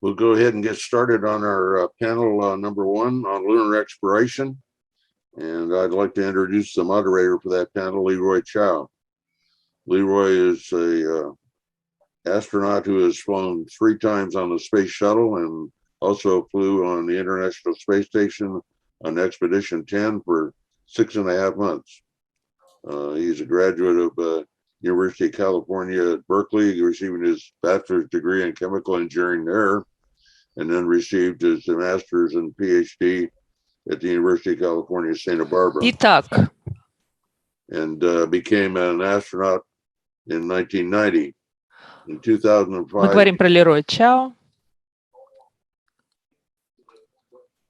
We'll go ahead and get started on our panel number 1 on lunar exploration. And I'd like to introduce the moderator for that panel, Leroy Chiao. Leroy is a astronaut who has flown 3 times on the space shuttle and also flew on the International Space Station on Expedition 10 for 6.5 months. He's a graduate of University of California at Berkeley, receiving his bachelor's degree in chemical engineering there, and then received his master's and PhD at the University of California, Santa Barbara. Итак, And became an astronaut in 1990. In 2005, мы говорим про Лероя Чао.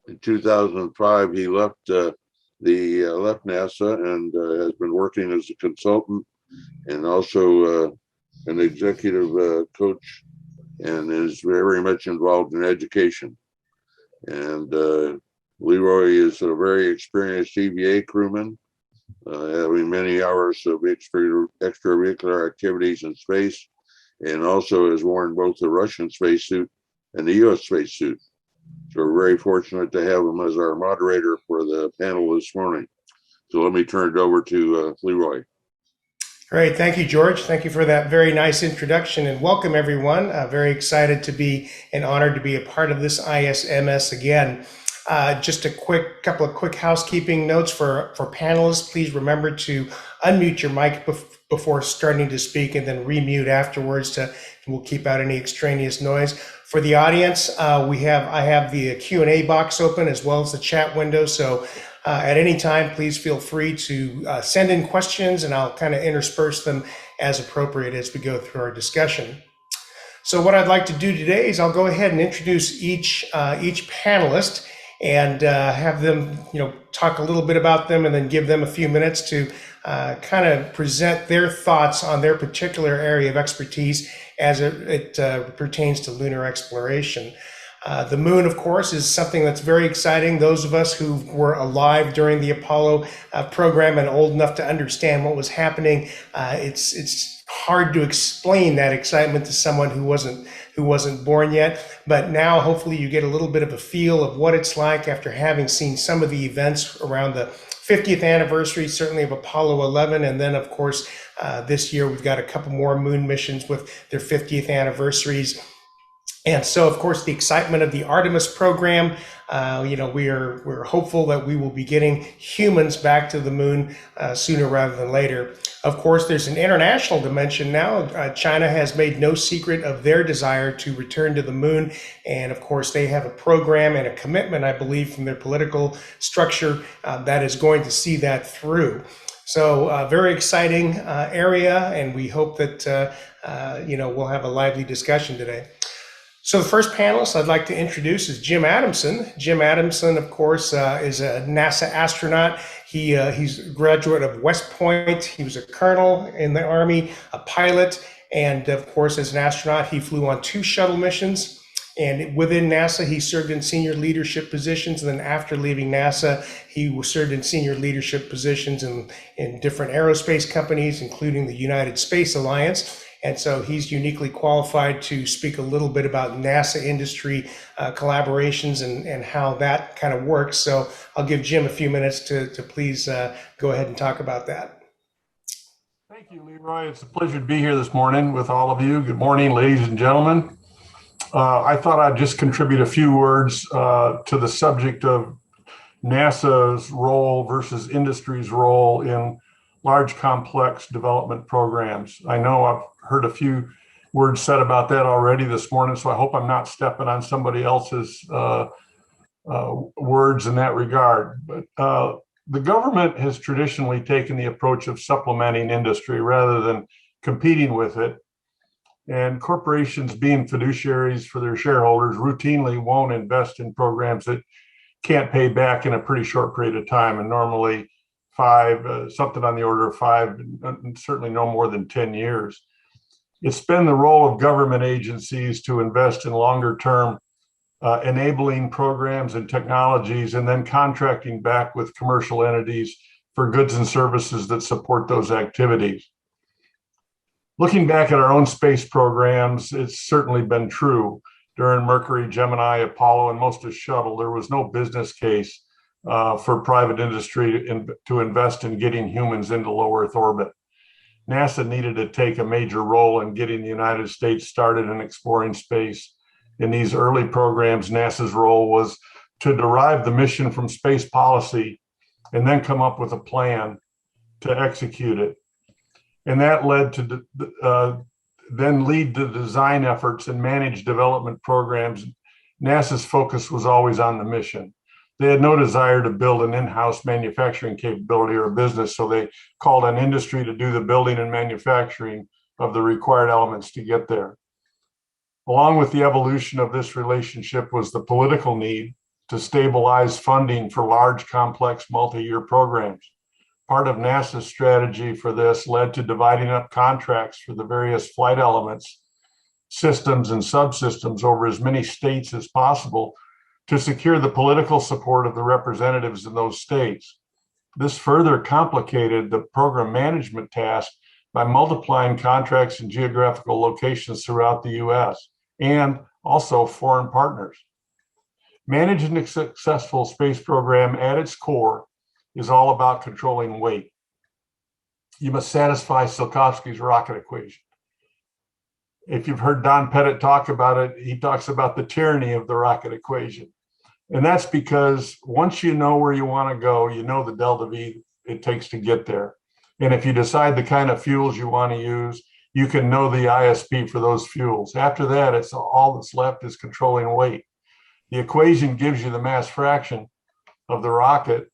In 2005, he left NASA and has been working as a consultant and also an executive coach, and is very much involved in education. And Leroy is a very experienced EVA crewman, having many hours of extravehicular activities in space, and also has worn both the Russian spacesuit and the U.S. spacesuit. So we're very fortunate to have him as our moderator for the panel this morning. So let me turn it over to Leroy. Great. Thank you, George. Thank you for that very nice introduction, and welcome everyone. Very excited to be and honored to be a part of this ISMS again. Just a couple of quick housekeeping notes for panelists. Please remember to unmute your mic before starting to speak, and then remute afterwards we'll keep out any extraneous noise. For the audience, I have the Q&A box open as well as the chat window. So at any time, please feel free to send in questions, and I'll kind of intersperse them as appropriate as we go through our discussion. So what I'd like to do today is I'll go ahead and introduce each panelist and have them, talk a little bit about them, and then give them a few minutes to kind of present their thoughts on their particular area of expertise as it pertains to lunar exploration. The moon, of course, is something that's very exciting. Those of us who were alive during the Apollo program and old enough to understand what was happening, it's hard to explain that excitement to someone who wasn't born yet. But now, hopefully, you get a little bit of a feel of what it's like after having seen some of the events around the 50th anniversary, certainly of Apollo 11, and then, of course, this year we've got a couple more moon missions with their 50th anniversaries. And so, of course, the excitement of the Artemis program, we're hopeful that we will be getting humans back to the moon sooner rather than later. Of course, there's an international dimension now. China has made no secret of their desire to return to the moon. And of course, they have a program and a commitment, I believe, from their political structure that is going to see that through. So very exciting area, and we hope that, we'll have a lively discussion today. So the first panelist I'd like to introduce is Jim Adamson. Jim Adamson, of course, is a NASA astronaut. He's a graduate of West Point. He was a colonel in the Army, a pilot, and of course, as an astronaut, he flew on 2 shuttle missions. And within NASA, he served in senior leadership positions. And then after leaving NASA, he served in senior leadership positions in different aerospace companies, including the United Space Alliance. And so he's uniquely qualified to speak a little bit about NASA industry collaborations and how that kind of works. So I'll give Jim a few minutes to please go ahead and talk about that. Thank you, Leroy. It's a pleasure to be here this morning with all of you. Good morning, ladies and gentlemen. I thought I'd just contribute a few words to the subject of NASA's role versus industry's role in large, complex development programs. I know I've heard a few words said about that already this morning, so I hope I'm not stepping on somebody else's words in that regard. But the government has traditionally taken the approach of supplementing industry rather than competing with it. And corporations, being fiduciaries for their shareholders, routinely won't invest in programs that can't pay back in a pretty short period of time, and normally something on the order of 5, and certainly no more than 10 years. It's been the role of government agencies to invest in longer term enabling programs and technologies, and then contracting back with commercial entities for goods and services that support those activities. Looking back at our own space programs, it's certainly been true. during Mercury, Gemini, Apollo, and most of Shuttle, there was no business case for private industry to invest in getting humans into low Earth orbit. NASA needed to take a major role in getting the United States started in exploring space. In these early programs, NASA's role was to derive the mission from space policy and then come up with a plan to execute it. And that led to then lead to design efforts and manage development programs. NASA's focus was always on the mission. They had no desire to build an in-house manufacturing capability or a business, so they called on industry to do the building and manufacturing of the required elements to get there. Along with the evolution of this relationship was the political need to stabilize funding for large, complex, multi-year programs. Part of NASA's strategy for this led to dividing up contracts for the various flight elements, systems, and subsystems over as many states as possible to secure the political support of the representatives in those states. This further complicated the program management task by multiplying contracts in geographical locations throughout the US and also foreign partners. Managing a successful space program at its core is all about controlling weight. You must satisfy Tsiolkovsky's rocket equation. If you've heard Don Pettit talk about it, he talks about the tyranny of the rocket equation. And that's because once you know where you want to go, you know the delta V it takes to get there. And if you decide the kind of fuels you want to use, you can know the ISP for those fuels. After that, it's all that's left is controlling weight. The equation gives you the mass fraction of the rocket,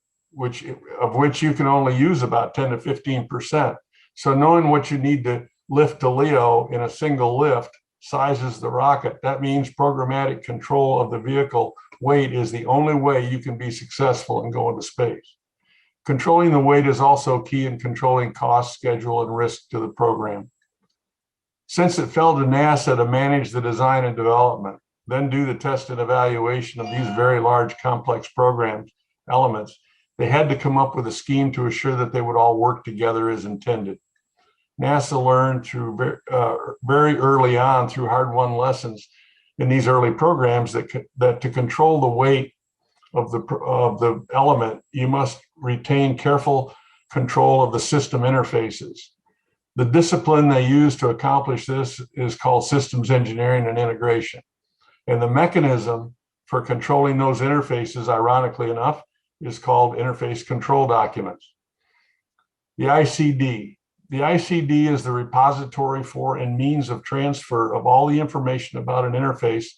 of which you can only use about 10 to 15%. So knowing what you need to lift to LEO in a single lift sizes the rocket. That means programmatic control of the vehicle weight is the only way you can be successful in going to space. Controlling the weight is also key in controlling cost, schedule, and risk to the program. Since it fell to NASA to manage the design and development, then do the test and evaluation of these very large, complex programs, elements, they had to come up with a scheme to assure that they would all work together as intended. NASA learned through very early on through hard-won lessons in these early programs that to control the weight of the element, you must retain careful control of the system interfaces. The discipline they use to accomplish this is called systems engineering and integration. And the mechanism for controlling those interfaces, ironically enough, is called interface control documents. The ICD. The ICD is the repository for and means of transfer of all the information about an interface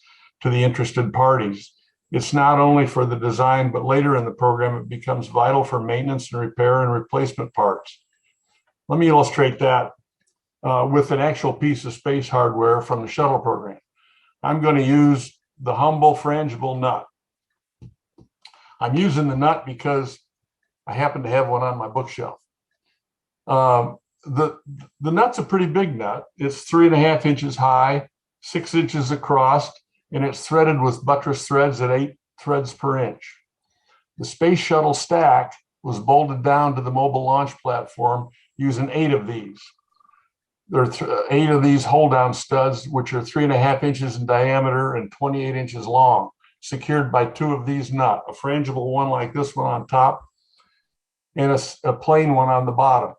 to the interested parties. It's not only for the design, but later in the program, it becomes vital for maintenance and repair and replacement parts. Let me illustrate that with an actual piece of space hardware from the shuttle program. I'm going to use the humble frangible nut. I'm using the nut because I happen to have one on my bookshelf. The nut's a pretty big nut. It's 3.5 inches high, 6 inches across, and it's threaded with buttress threads at 8 threads per inch. The Space Shuttle stack was bolted down to the mobile launch platform using 8 of these. There are 8 of these hold-down studs, which are 3.5 inches in diameter and 28 inches long, secured by 2 of these nuts, a frangible one like this one on top and a plain one on the bottom.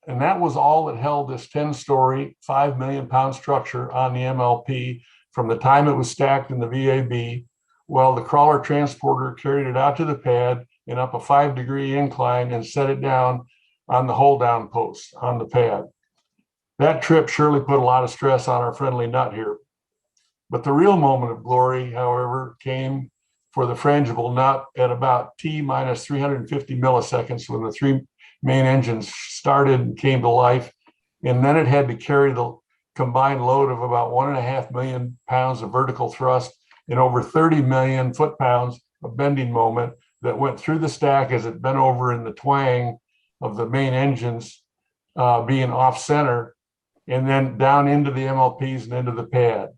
And that was all that held this 10-story, 5 million pound structure on the MLP from the time it was stacked in the VAB, while the crawler transporter carried it out to the pad and up a 5-degree incline and set it down on the hold-down post on the pad. That trip surely put a lot of stress on our friendly nut here. But the real moment of glory, however, came for the frangible nut at about T minus 350 milliseconds when the 3 main engines started and came to life. And then it had to carry the combined load of about 1.5 million pounds of vertical thrust and over 30 million foot-pounds of bending moment that went through the stack as it bent over in the twang of the main engines being off-center, and then down into the MLPs and into the pad.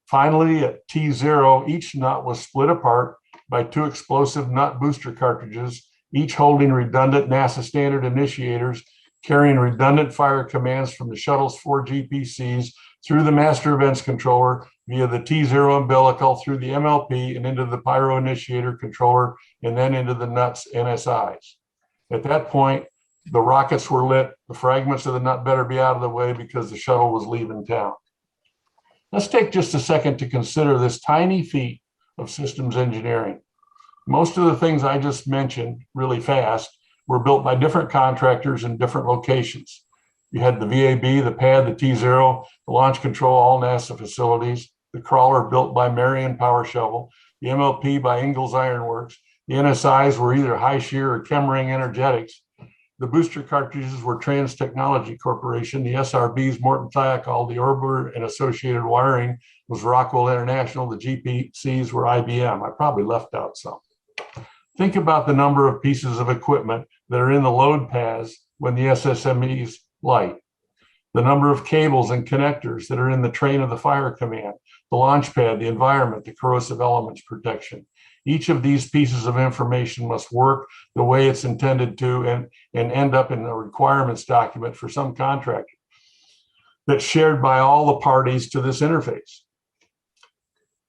Finally, at T0, each nut was split apart by 2 explosive nut booster cartridges, each holding redundant NASA standard initiators, carrying redundant fire commands from the shuttle's 4 GPCs through the master events controller via the T0 umbilical through the MLP and into the pyro initiator controller, and then into the nuts NSIs. At that point, the rockets were lit. The fragments of the nut better be out of the way because the shuttle was leaving town. Let's take just a second to consider this tiny feat of systems engineering. Most of the things I just mentioned really fast were built by different contractors in different locations. You had the VAB, the pad, the T0, the launch control, all NASA facilities, the crawler built by Marion Power Shovel, the MLP by Ingalls Iron Works. The NSIs were either High Shear or Chemring Energetics. The booster cartridges were Trans Technology Corporation. The SRBs, Morton Thiokol. The orbiter and associated wiring was Rockwell International. The GPCs were IBM. I probably left out some. Think about the number of pieces of equipment that are in the load paths when the SSMEs light. The number of cables and connectors that are in the train of the fire command, the launch pad, the environment, the corrosive elements protection. Each of these pieces of information must work the way it's intended to and end up in a requirements document for some contractor that's shared by all the parties to this interface.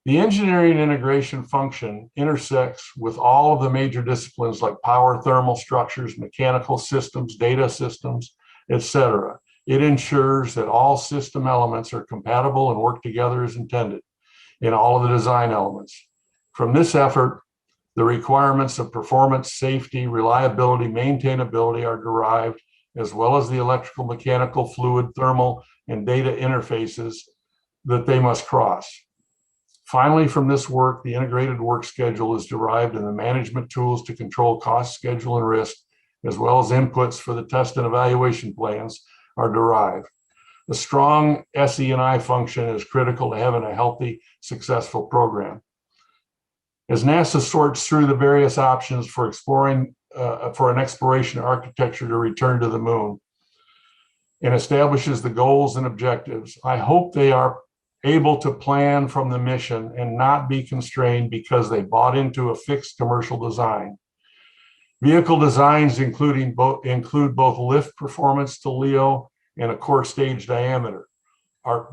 The engineering integration function intersects with all of the major disciplines like power, thermal structures, mechanical systems, data systems, etc. It ensures that all system elements are compatible and work together as intended in all of the design elements. From this effort, the requirements of performance, safety, reliability, maintainability are derived, as well as the electrical, mechanical, fluid, thermal, and data interfaces that they must cross. Finally, from this work, the integrated work schedule is derived, and the management tools to control cost, schedule, and risk, as well as inputs for the test and evaluation plans, are derived. A strong SE&I function is critical to having a healthy, successful program. As NASA sorts through the various options for an exploration architecture to return to the moon and establishes the goals and objectives, I hope they are able to plan from the mission and not be constrained because they bought into a fixed commercial design. Vehicle designs include both lift performance to LEO and a core stage diameter.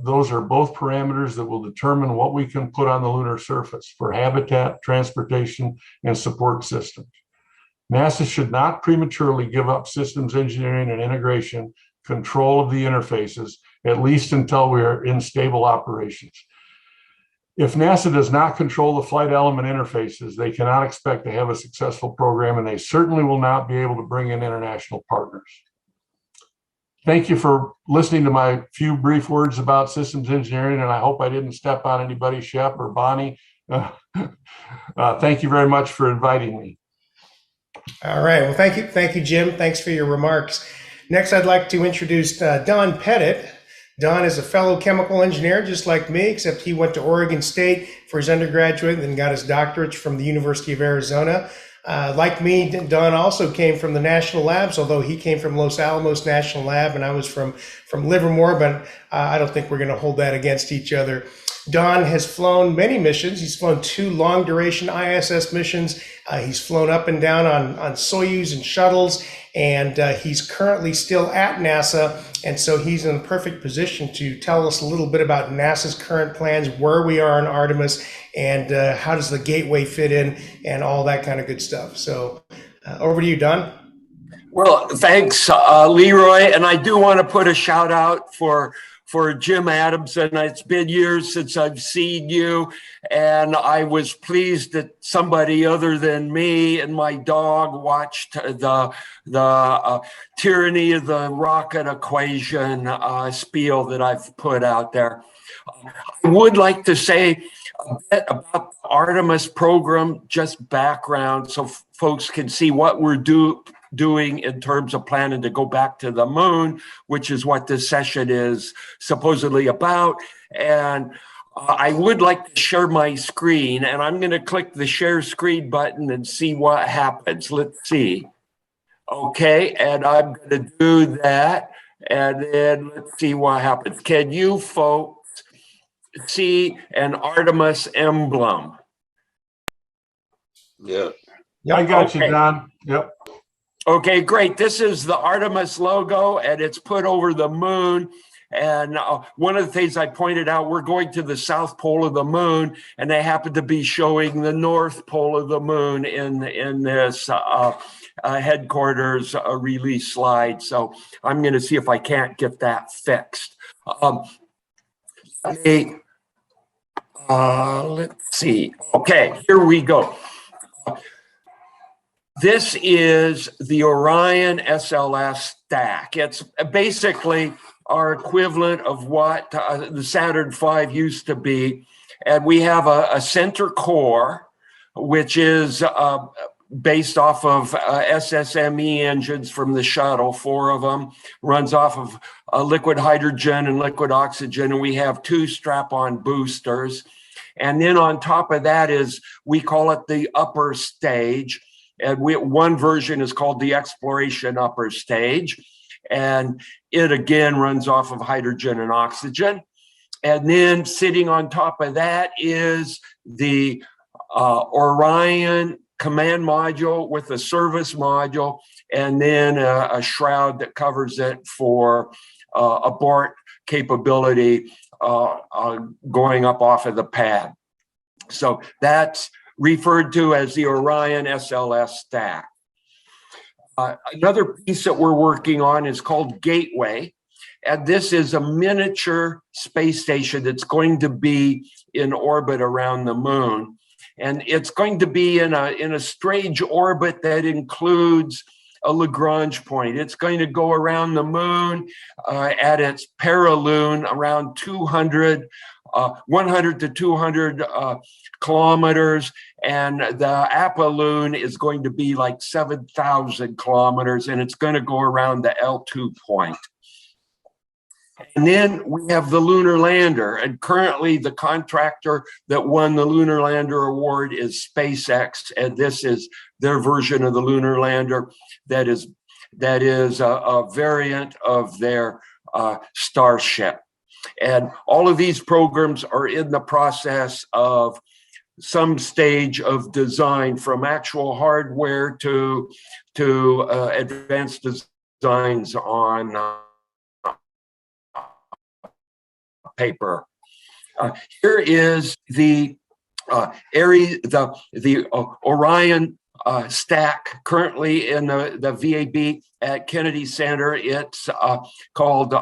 Those are both parameters that will determine what we can put on the lunar surface for habitat, transportation, and support systems. NASA should not prematurely give up systems engineering and integration control of the interfaces, at least until we are in stable operations. If NASA does not control the flight element interfaces, they cannot expect to have a successful program, and they certainly will not be able to bring in international partners. Thank you for listening to my few brief words about systems engineering, and I hope I didn't step on anybody, Shep or Bonnie. Thank you very much for inviting me. All right. Well, thank you, Jim. Thanks for your remarks. Next, I'd like to introduce Don Pettit. Don is a fellow chemical engineer, just like me, except he went to Oregon State for his undergraduate and then got his doctorate from the University of Arizona. Like me, Don also came from the national labs, although he came from Los Alamos National Lab and I was from Livermore, but I don't think we're going to hold that against each other. Don has flown many missions. He's flown 2 long-duration ISS missions. He's flown up and down on Soyuz and shuttles, and he's currently still at NASA, and so he's in a perfect position to tell us a little bit about NASA's current plans, where we are on Artemis, and how does the gateway fit in, and all that kind of good stuff. So over to you, Don. Well, thanks, Leroy, and I do want to put a shout out for Jim Adamson. It's been years since I've seen you, and I was pleased that somebody other than me and my dog watched the Tyranny of the Rocket Equation spiel that I've put out there. I would like to say a bit about the Artemis program, just background, so folks can see what we're doing in terms of planning to go back to the moon, which is what this session is supposedly about. And I would like to share my screen, and I'm going to click the share screen button and see what happens. Let's see. Okay, and I'm going to do that, and then let's see what happens. Can you folks see an Artemis emblem? Yeah. I got you, Don. Yep. Okay, great. This is the Artemis logo, and it's put over the moon. And one of the things I pointed out, we're going to the south pole of the moon, and they happen to be showing the north pole of the moon in this headquarters release slide. So I'm going to see if I can't get that fixed. Let's see. Okay, here we go. This is the Orion SLS Stack. It's basically our equivalent of what the Saturn V used to be. And we have a center core, which is based off of SSME engines from the shuttle, 4 of them, runs off of liquid hydrogen and liquid oxygen. And we have 2 strap-on boosters. And then on top of that is, we call it the upper stage. And one version is called the Exploration Upper Stage. And it again runs off of hydrogen and oxygen. And then sitting on top of that is the Orion command module with a service module, and then a shroud that covers it for abort capability going up off of the pad. So that's referred to as the Orion SLS Stack. Another piece that we're working on is called Gateway. And this is a miniature space station that's going to be in orbit around the moon. And it's going to be in a strange orbit that includes a Lagrange point. It's going to go around the moon at its perilune around 100 to 200 kilometers, and the apolune is going to be like 7,000 kilometers, and it's going to go around the L2 point. And then we have the Lunar Lander, and currently the contractor that won the Lunar Lander award is SpaceX, and this is their version of the Lunar Lander that is a variant of their Starship. And all of these programs are in the process of some stage of design, from actual hardware to advanced designs on paper. Here is the Orion stack currently in the VAB at Kennedy Center. It's called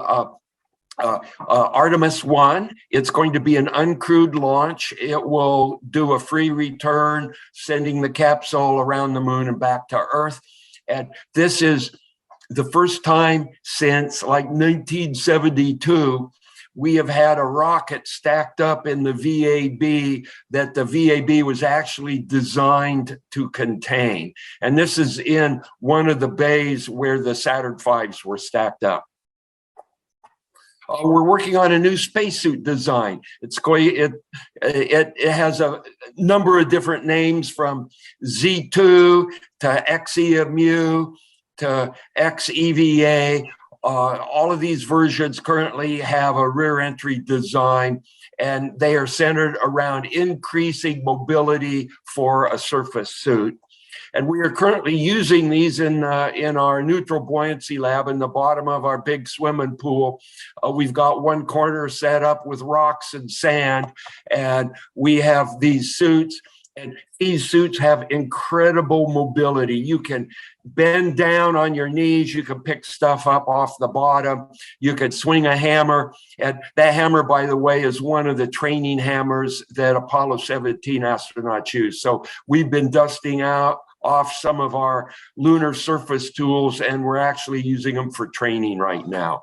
Artemis 1. It's going to be an uncrewed launch. It will do a free return, sending the capsule around the moon and back to Earth. And this is the first time since like 1972 we have had a rocket stacked up in the VAB that the VAB was actually designed to contain. And this is in one of the bays where the Saturn V's were stacked up. We're working on a new spacesuit design. It has a number of different names, from Z2 to XEMU to XEVA. All of these versions currently have a rear entry design, and they are centered around increasing mobility for a surface suit. And we are currently using these in our neutral buoyancy lab in the bottom of our big swimming pool. We've got one corner set up with rocks and sand, and we have these suits. And these suits have incredible mobility. You can bend down on your knees. You can pick stuff up off the bottom. You can swing a hammer. And that hammer, by the way, is one of the training hammers that Apollo 17 astronauts use. So we've been dusting off some of our lunar surface tools, and we're actually using them for training right now.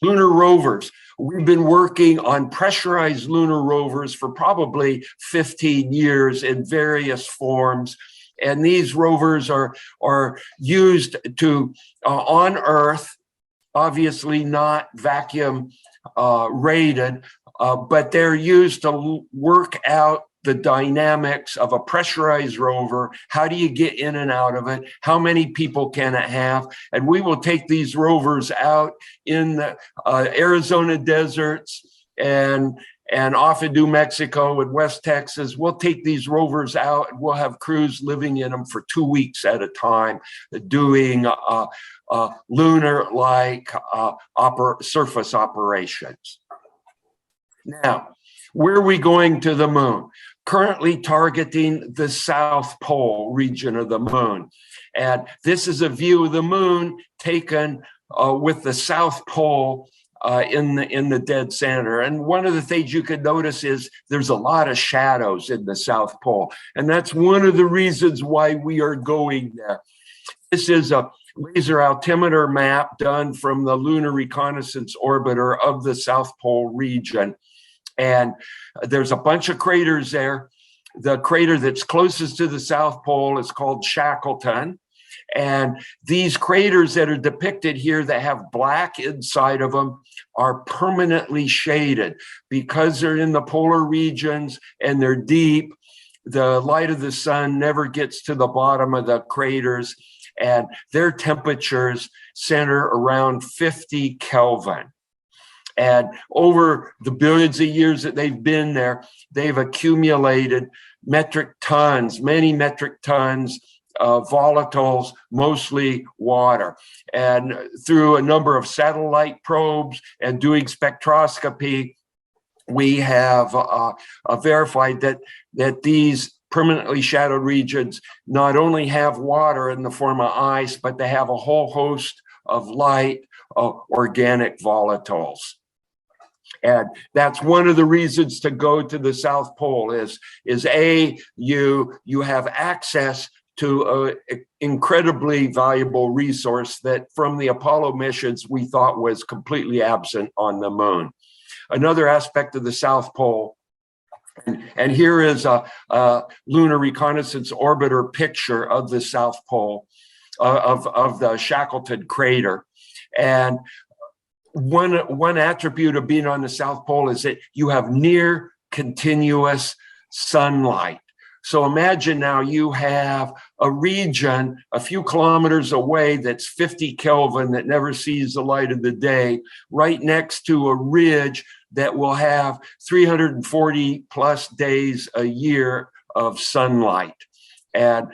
Lunar Rovers. We've been working on pressurized lunar rovers for probably 15 years in various forms. And these rovers are used to, on Earth, obviously not vacuum rated, but they're used to work out the dynamics of a pressurized rover. How do you get in and out of it? How many people can it have? And we will take these rovers out in the Arizona deserts and and off in New Mexico and West Texas, we'll take these rovers out and we'll have crews living in them for 2 weeks at a time, doing lunar-like surface operations. Now, where are we going to the moon? Currently targeting the South Pole region of the moon. And this is a view of the moon taken with the South Pole in the dead center. And one of the things you could notice is there's a lot of shadows in the South Pole. And that's one of the reasons why we are going there. This is a laser altimeter map done from the Lunar Reconnaissance Orbiter of the South Pole region. And there's a bunch of craters there. The crater that's closest to the South Pole is called Shackleton. And these craters that are depicted here that have black inside of them are permanently shaded because they're in the polar regions and they're deep. The light of the sun never gets to the bottom of the craters, and their temperatures center around 50 Kelvin. And over the billions of years that they've been there, they've accumulated many metric tons of volatiles, mostly water. And through a number of satellite probes and doing spectroscopy, we have verified that these permanently shadowed regions not only have water in the form of ice, but they have a whole host of light organic volatiles. And that's one of the reasons to go to the South Pole is you have access to an incredibly valuable resource that from the Apollo missions we thought was completely absent on the moon. Another aspect of the South Pole, and here is a Lunar Reconnaissance Orbiter picture of the South Pole, of the Shackleton crater. And one attribute of being on the South Pole is that you have near continuous sunlight. So imagine now you have a region a few kilometers away that's 50 Kelvin that never sees the light of the day, right next to a ridge that will have 340 plus days a year of sunlight. And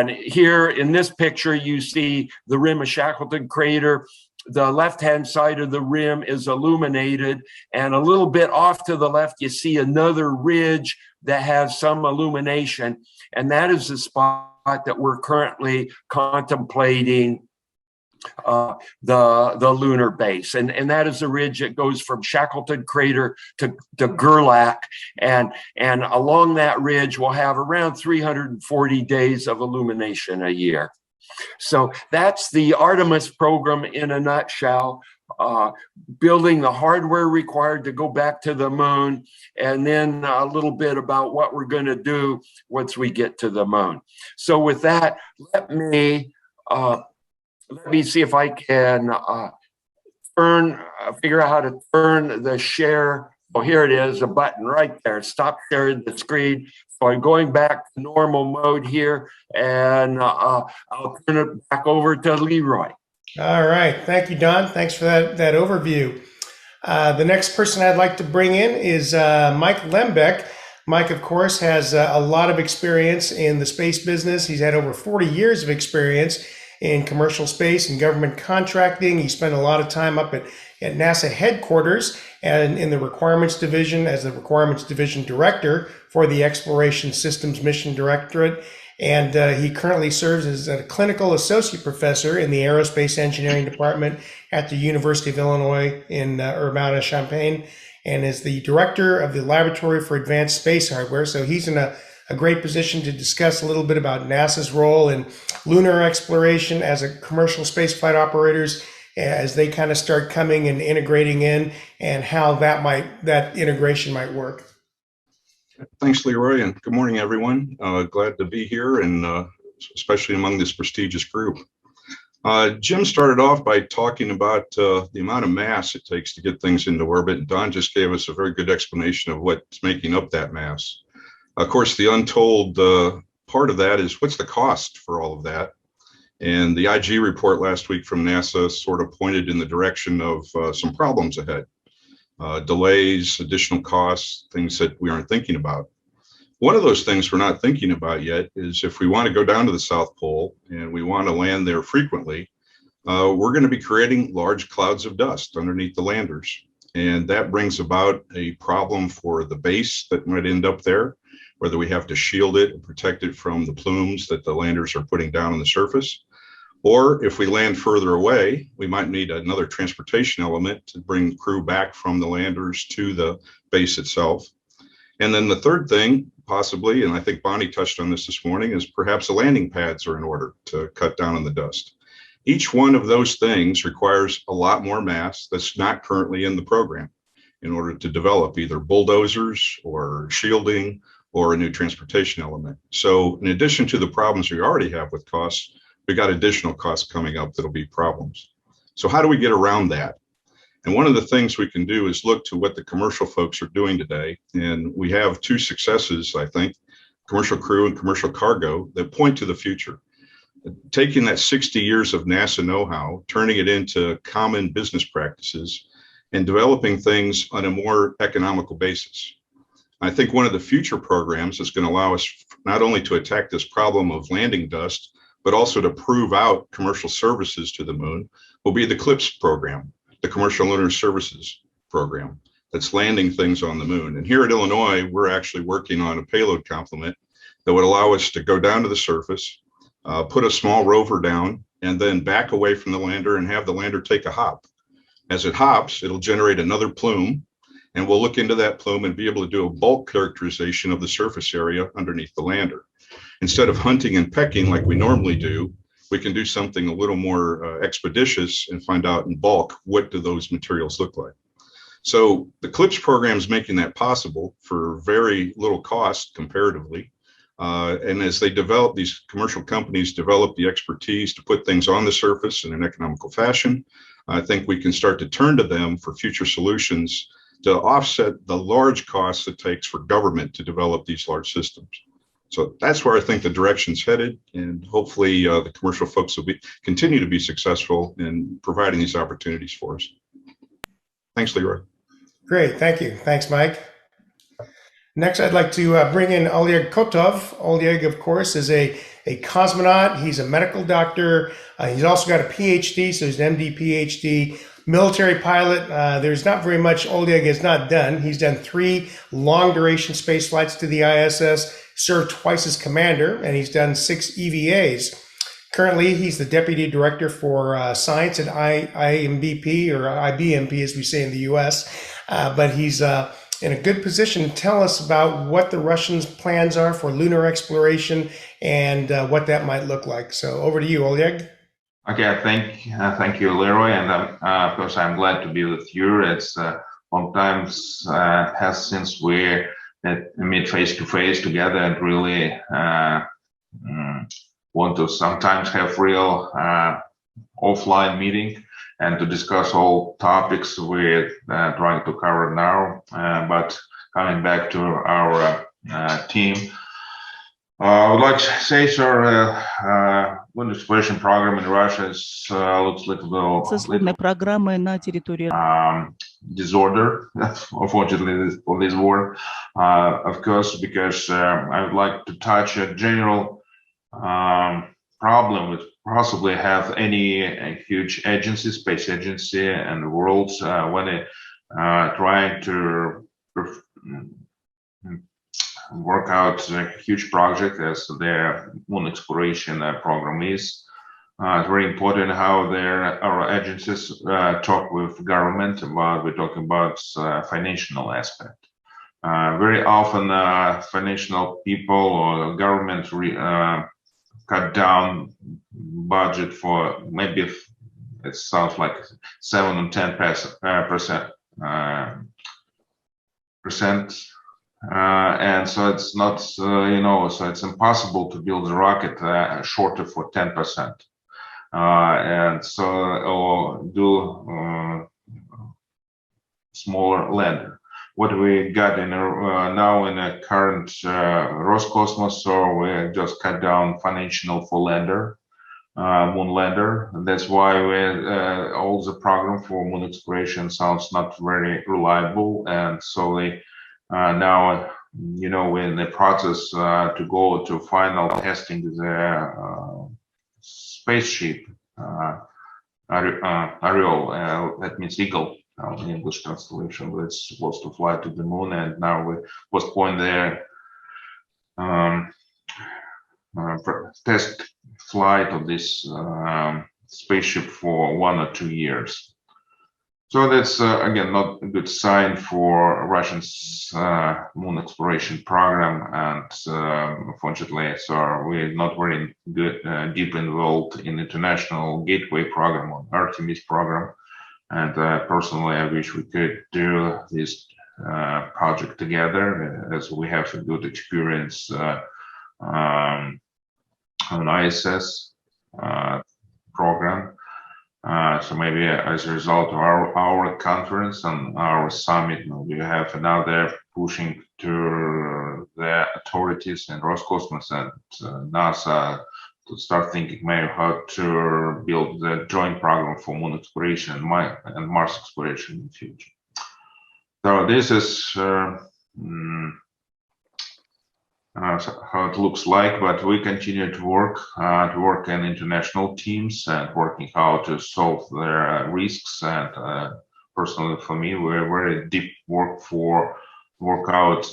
here in this picture, you see the rim of Shackleton crater. The left-hand side of the rim is illuminated, and a little bit off to the left, you see another ridge that has some illumination, and that is the spot that we're currently contemplating the lunar base, and that is the ridge that goes from Shackleton crater to Gerlach, and along that ridge we'll have around 340 days of illumination a year. So that's the Artemis program in a nutshell, building the hardware required to go back to the moon, and then a little bit about what we're going to do once we get to the moon. So with that, let me see if I can figure out how to turn the share. Oh, here it is, a button right there. Stop sharing the screen. So I'm going back to normal mode here, and I'll turn it back over to Leroy. All right. Thank you, Don. Thanks for that overview. The next person I'd like to bring in is Mike Lembeck. Mike, of course, has a lot of experience in the space business. He's had over 40 years of experience in commercial space and government contracting. He spent a lot of time up at NASA headquarters and in the requirements division as the requirements division director for the Exploration Systems Mission Directorate. And he currently serves as a clinical associate professor in the Aerospace Engineering Department at the University of Illinois in Urbana-Champaign, and is the director of the Laboratory for Advanced Space Hardware. So he's in a great position to discuss a little bit about NASA's role in lunar exploration as a commercial spaceflight operators as they kind of start coming and integrating in, and how that integration might work. Thanks, Leroy, and good morning, everyone. Glad to be here, and especially among this prestigious group. Jim started off by talking about the amount of mass it takes to get things into orbit, and Don just gave us a very good explanation of what's making up that mass. Of course, the untold part of that is what's the cost for all of that. And the IG report last week from NASA sort of pointed in the direction of some problems ahead. delays, additional costs, things that we aren't thinking about. One of those things we're not thinking about yet is if we want to go down to the South Pole and we want to land there frequently, we're going to be creating large clouds of dust underneath the landers. And that brings about a problem for the base that might end up there, whether we have to shield it and protect it from the plumes that the landers are putting down on the surface. Or if we land further away, we might need another transportation element to bring crew back from the landers to the base itself. And then the third thing, possibly, and I think Bonnie touched on this morning, is perhaps the landing pads are in order to cut down on the dust. Each one of those things requires a lot more mass that's not currently in the program in order to develop either bulldozers or shielding or a new transportation element. So in addition to the problems we already have with costs, we got additional costs coming up that'll be problems. So how do we get around that? And one of the things we can do is look to what the commercial folks are doing today. And we have two successes, I think, commercial crew and commercial cargo, that point to the future. Taking that 60 years of NASA know-how, turning it into common business practices, and developing things on a more economical basis. I think one of the future programs that's going to allow us not only to attack this problem of landing dust, but also to prove out commercial services to the moon, will be the CLIPS program, the Commercial Lunar Services program, that's landing things on the moon. And here at Illinois, we're actually working on a payload complement that would allow us to go down to the surface, put a small rover down, and then back away from the lander and have the lander take a hop. As it hops, it'll generate another plume, and we'll look into that plume and be able to do a bulk characterization of the surface area underneath the lander. Instead of hunting and pecking like we normally do, we can do something a little more expeditious and find out in bulk, what do those materials look like? So the CLIPS program is making that possible for very little cost comparatively. And as they develop, these commercial companies develop the expertise to put things on the surface in an economical fashion, I think we can start to turn to them for future solutions to offset the large costs it takes for government to develop these large systems. So that's where I think the direction's headed, and hopefully the commercial folks will continue to be successful in providing these opportunities for us. Thanks, Leroy. Great, thank you. Thanks, Mike. Next, I'd like to bring in Oleg Kotov. Oleg, of course, is a cosmonaut. He's a medical doctor. He's also got a PhD, so he's an MD, PhD. Military pilot. There's not very much Oleg has not done. He's done 3 long-duration space flights to the ISS, served twice as commander, and he's done 6 EVAs. Currently, he's the deputy director for science at IMBP, or IBMP, as we say in the US. But he's in a good position to tell us about what the Russians' plans are for lunar exploration and what that might look like. So over to you, Oleg. Okay, thank you, Leroy, and of course I'm glad to be with you. It's long time has since we meet face to face together and really want to sometimes have real offline meeting and to discuss all topics we're trying to cover now. But coming back to our team, I would like to say, sir, Lunar Exploration program in Russia looks like a disorder, unfortunately for this word, of course, because I would like to touch a general problem with possibly have any huge agency, space agency in the world when they trying to work out a huge project as their Lunar Exploration program is. It's very important how our agencies talk with government about, we're talking about financial aspect. Very often financial people or government cut down budget for maybe, it sounds like 7 or 10%. And so it's not, so it's impossible to build a rocket shorter for 10%. And so, or do smaller lander. What we got in now in a current Roscosmos, so we just cut down financial for lander. Moon Lander. And that's why all the program for moon exploration sounds not very reliable. And so they now, we're in the process to go to final testing the spaceship Ariel. That means eagle in English translation. But it's supposed to fly to the moon, and now we postpone their test flight of this spaceship for 1 or 2 years. So that's again not a good sign for Russians' moon exploration program, and unfortunately, so we're not very good deep involved in international gateway program or Artemis program. And personally, I wish we could do this project together, as we have a good experience on ISS program. So maybe as a result of our conference and our summit, we have another pushing to the authorities and Roscosmos and NASA to start thinking maybe how to build the joint program for moon exploration and Mars exploration in the future. So this is how it looks like, but we continue to work in international teams and working how to solve their risks. And personally, for me, we're very deep work out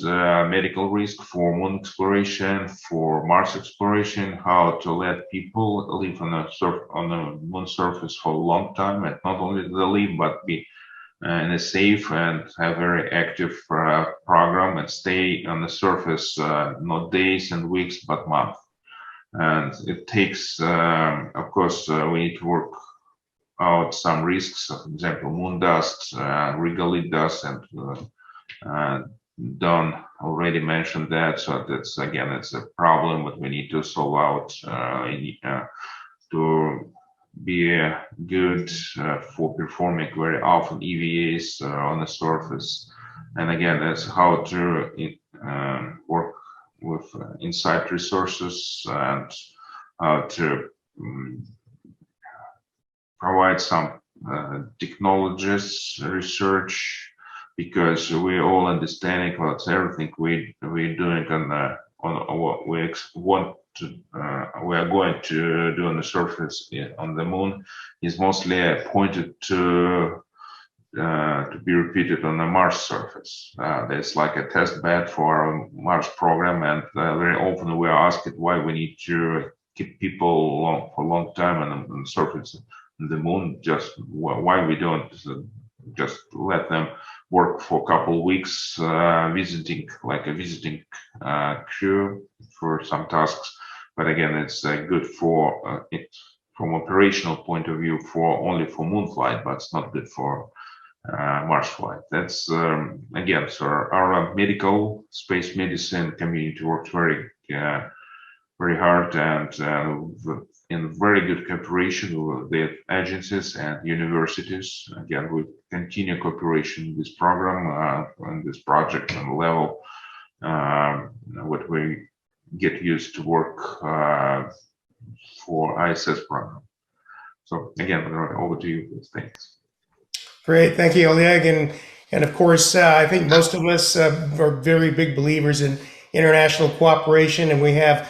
medical risk for moon exploration, for Mars exploration, how to let people live on the moon surface for a long time, and not only to live but be in a safe and have very active program and stay on the surface not days and weeks but months. And it takes, of course, we need to work out some risks. For example, moon dust, regolith dust, and Don already mentioned that. So that's again, it's a problem that we need to solve out to be good for performing very often EVAs on the surface. And again, that's how to work with inside resources and how to provide some technologies research, because we all understanding what everything we're doing on what we want to we are going to do on the surface on the moon is mostly pointed to be repeated on the Mars surface. There's like a test bed for our Mars program, and very often we are asked why we need to keep people for a long time on the surface of the moon. Just why we don't just let them work for a couple of weeks, visiting crew for some tasks. But again, it's good for from operational point of view only for moon flight, but it's not good for Mars flight. That's again, so our medical space medicine community works very hard and in very good cooperation with the agencies and universities. Again, we continue cooperation with this program and this project on the level what we get used to work for ISS program. So again, over to you. Thanks. Great, thank you, Oleg. And of course, I think most of us are very big believers in international cooperation, and we have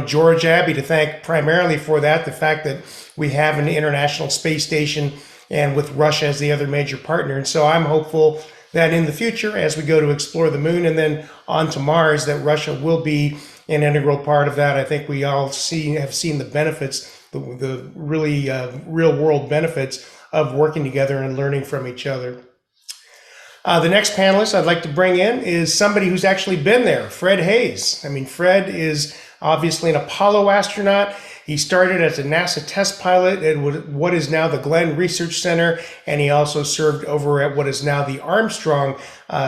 George Abbey to thank primarily for that, the fact that we have an international space station and with Russia as the other major partner. And so I'm hopeful that in the future, as we go to explore the moon and then on to Mars, that Russia will be an integral part of that. I think we all have seen the benefits, the really real world benefits of working together and learning from each other. The next panelist I'd like to bring in is somebody who's actually been there, Fred Haise. I mean, Fred is obviously an Apollo astronaut. He started as a NASA test pilot at what is now the Glenn Research Center, and he also served over at what is now the Armstrong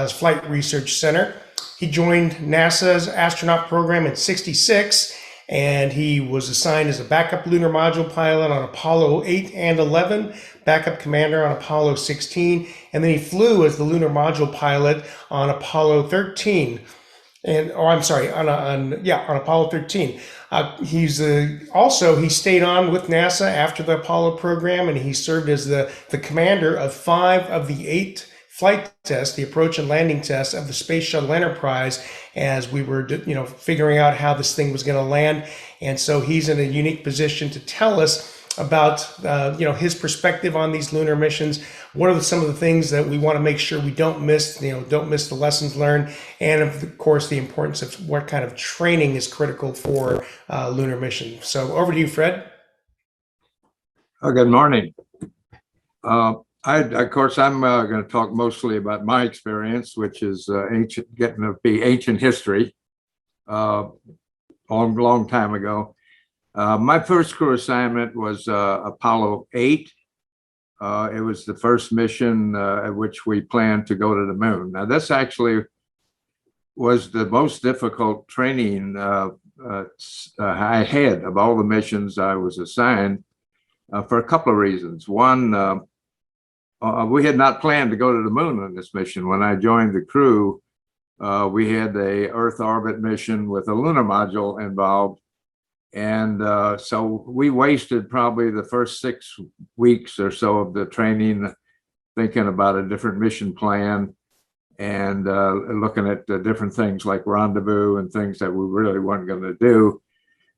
Flight Research Center. He joined NASA's astronaut program in '66, and he was assigned as a backup lunar module pilot on Apollo 8 and 11, backup commander on Apollo 16, and then he flew as the lunar module pilot on Apollo 13. And I'm sorry, on Apollo 13. He stayed on with NASA after the Apollo program, and he served as the commander of 5 of the 8 flight tests, the approach and landing tests of the Space Shuttle Enterprise, as we were figuring out how this thing was going to land. And so he's in a unique position to tell us about his perspective on these lunar missions. What are some of the things that we want to make sure we don't miss, don't miss the lessons learned, and of course the importance of what kind of training is critical for lunar missions. So over to you, Fred. Good morning. Of course, I'm going to talk mostly about my experience, which is getting to be ancient history, long time ago. My first crew assignment was Apollo 8. It was the first mission at which we planned to go to the moon. Now, this actually was the most difficult training I had of all the missions I was assigned for a couple of reasons. One, we had not planned to go to the moon on this mission. When I joined the crew, we had a Earth orbit mission with a lunar module involved. And so we wasted probably the first 6 weeks or so of the training thinking about a different mission plan and looking at different things like rendezvous and things that we really weren't going to do.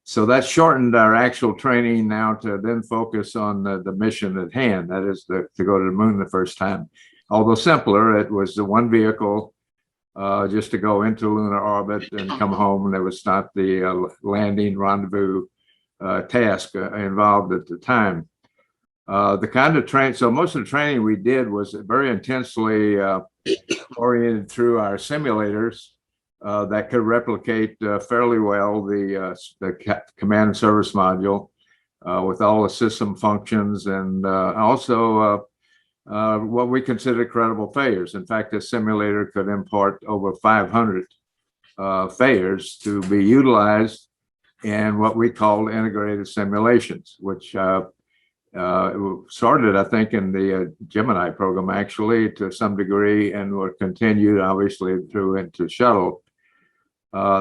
So that shortened our actual training now to then focus on the mission at hand, that is to go to the moon the first time. Although simpler, it was the one vehicle just to go into lunar orbit and come home, and there was not the landing rendezvous task involved at the time. The kind of train, so most of the training we did was very intensely oriented through our simulators that could replicate fairly well the command and service module with all the system functions, and also what we consider credible failures. In fact, the simulator could import over 500 failures to be utilized in what we called integrated simulations, which started, I think, in the Gemini program, actually, to some degree, and were continued, obviously, through into shuttle.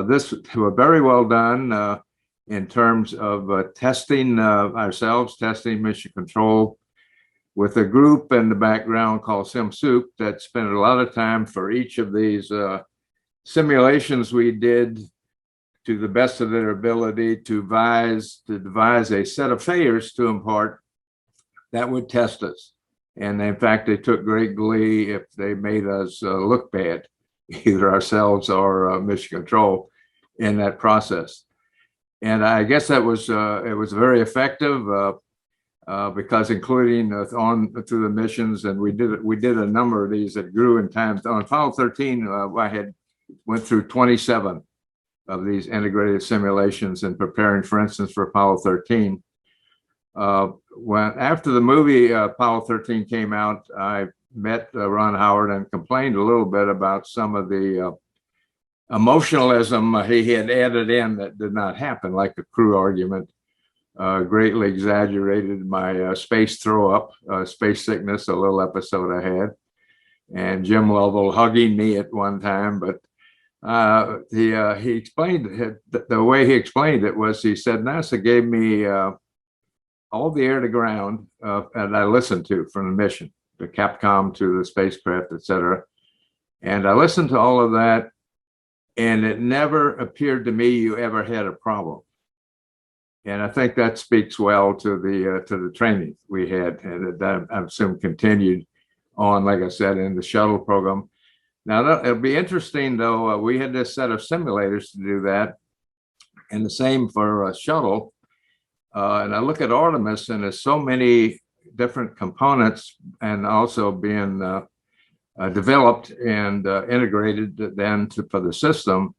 This was very well done in terms of testing ourselves, testing mission control, with a group in the background called SimSoup that spent a lot of time for each of these simulations we did to the best of their ability to devise a set of failures to impart that would test us. And in fact, they took great glee if they made us look bad, either ourselves or mission control in that process. And I guess that was it was very effective. Because including on through the missions, and we did a number of these that grew in time. On Apollo 13, I went through 27 of these integrated simulations and preparing, for instance, for Apollo 13. After the movie Apollo 13 came out, I met Ron Howard and complained a little bit about some of the emotionalism he had added in that did not happen, like the crew argument. Greatly exaggerated my space throw up, space sickness, a little episode I had, and Jim Lovell hugging me at one time. But he explained it, the way he explained it was, he said, NASA gave me all the air to ground, and I listened to from the mission, the Capcom to the spacecraft, etc. And I listened to all of that, and it never appeared to me you ever had a problem. And I think that speaks well to the training we had, and that I assume continued on, like I said, in the shuttle program. Now, it'll be interesting, though. We had this set of simulators to do that, and the same for shuttle. And I look at Artemis, and there's so many different components, and also being developed and integrated then for the system,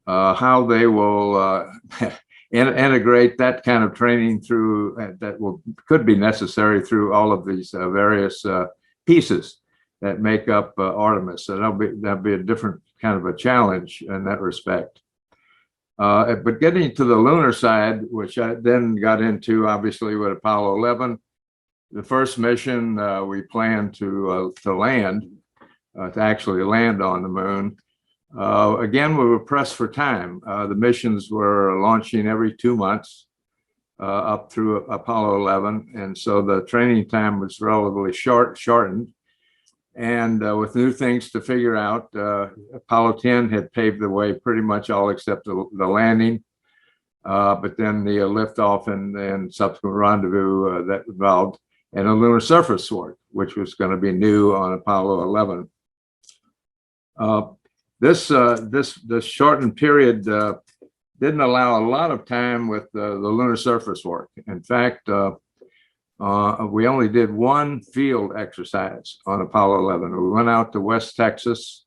how they will integrate that kind of training through that could be necessary through all of these various pieces that make up Artemis. So that'll be a different kind of a challenge in that respect. But getting to the lunar side, which I then got into, obviously, with Apollo 11, the first mission we planned to land, to actually land on the moon. Again, we were pressed for time. The missions were launching every 2 months up through Apollo 11. And so the training time was relatively shortened. And with new things to figure out, Apollo 10 had paved the way pretty much all except the landing. But then the liftoff and subsequent rendezvous that involved, and a lunar surface work, which was going to be new on Apollo 11. This shortened period didn't allow a lot of time with the lunar surface work. In fact, we only did one field exercise on Apollo 11. We went out to West Texas,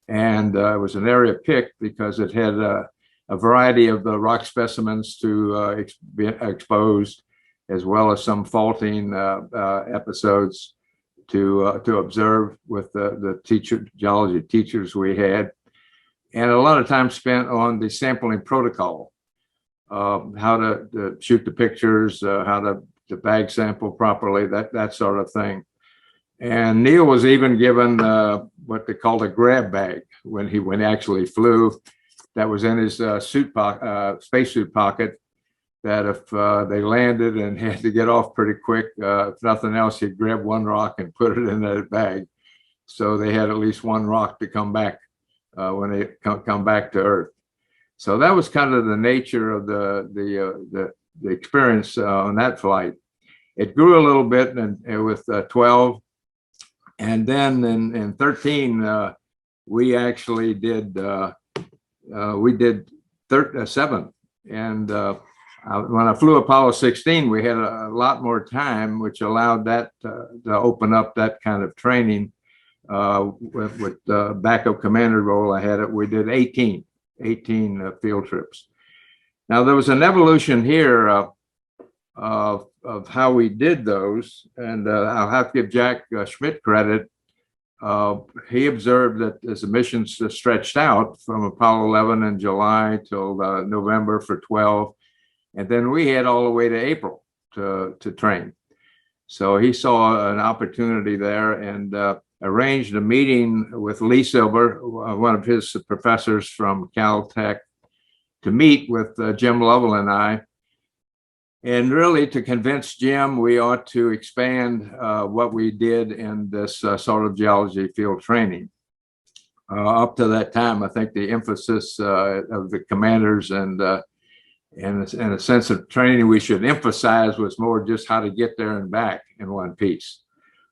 and it was an area picked because it had a variety of the rock specimens to be exposed, as well as some faulting episodes to observe with the geology teachers we had, and a lot of time spent on the sampling protocol, how to shoot the pictures, how to bag sample properly, that sort of thing. And Neil was even given what they called a grab bag when he actually flew. That was in his spacesuit pocket. That if they landed and had to get off pretty quick, if nothing else, he'd grab one rock and put it in that bag. So they had at least one rock to come back when they come back to Earth. So that was kind of the nature of the experience on that flight. It grew a little bit with 12. And then in 13, we actually did, 7. And when I flew Apollo 16, we had a lot more time, which allowed that to open up that kind of training. With the backup commander role I had, we did 18 field trips. Now there was an evolution here of how we did those, and I'll have to give Jack Schmidt credit. He observed that as the missions stretched out from Apollo 11 in July till November for 12, and then we had all the way to April to train. So he saw an opportunity there and arranged a meeting with Lee Silver, one of his professors from Caltech, to meet with Jim Lovell and I, and really to convince Jim we ought to expand what we did in this sort of geology field training. Up to that time, I think the emphasis of the commanders and a sense of training we should emphasize was more just how to get there and back in one piece.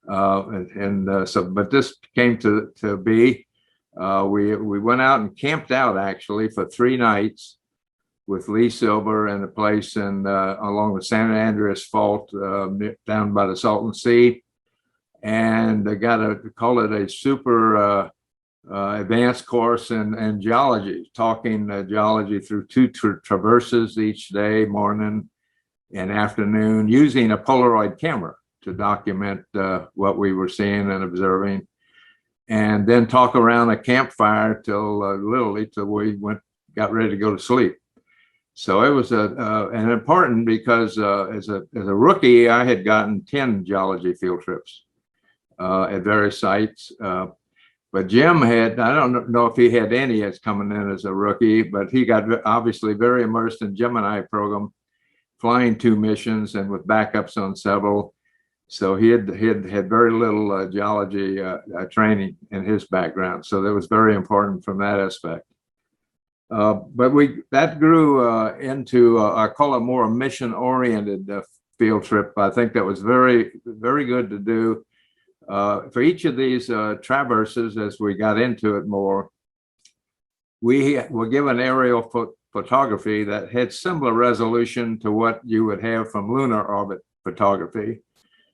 But this came to be. We went out and camped out actually for 3 nights with Lee Silver in a place along the San Andreas Fault down by the Salton Sea, and they call it a super advanced course in geology, talking geology through 2 traverses each day, morning and afternoon, using a Polaroid camera to document what we were seeing and observing, and then talk around a campfire till we got ready to go to sleep. So it was an important because as a rookie, I had gotten 10 geology field trips at various sites. But Jim had, I don't know if he had any as coming in as a rookie, but he got obviously very immersed in Gemini program, flying 2 missions and with backups on several. So he had very little geology training in his background. So that was very important from that aspect. But that grew into, I call it more a mission-oriented field trip. I think that was very, very good to do. For each of these traverses, as we got into it more, we were given aerial photography that had similar resolution to what you would have from lunar orbit photography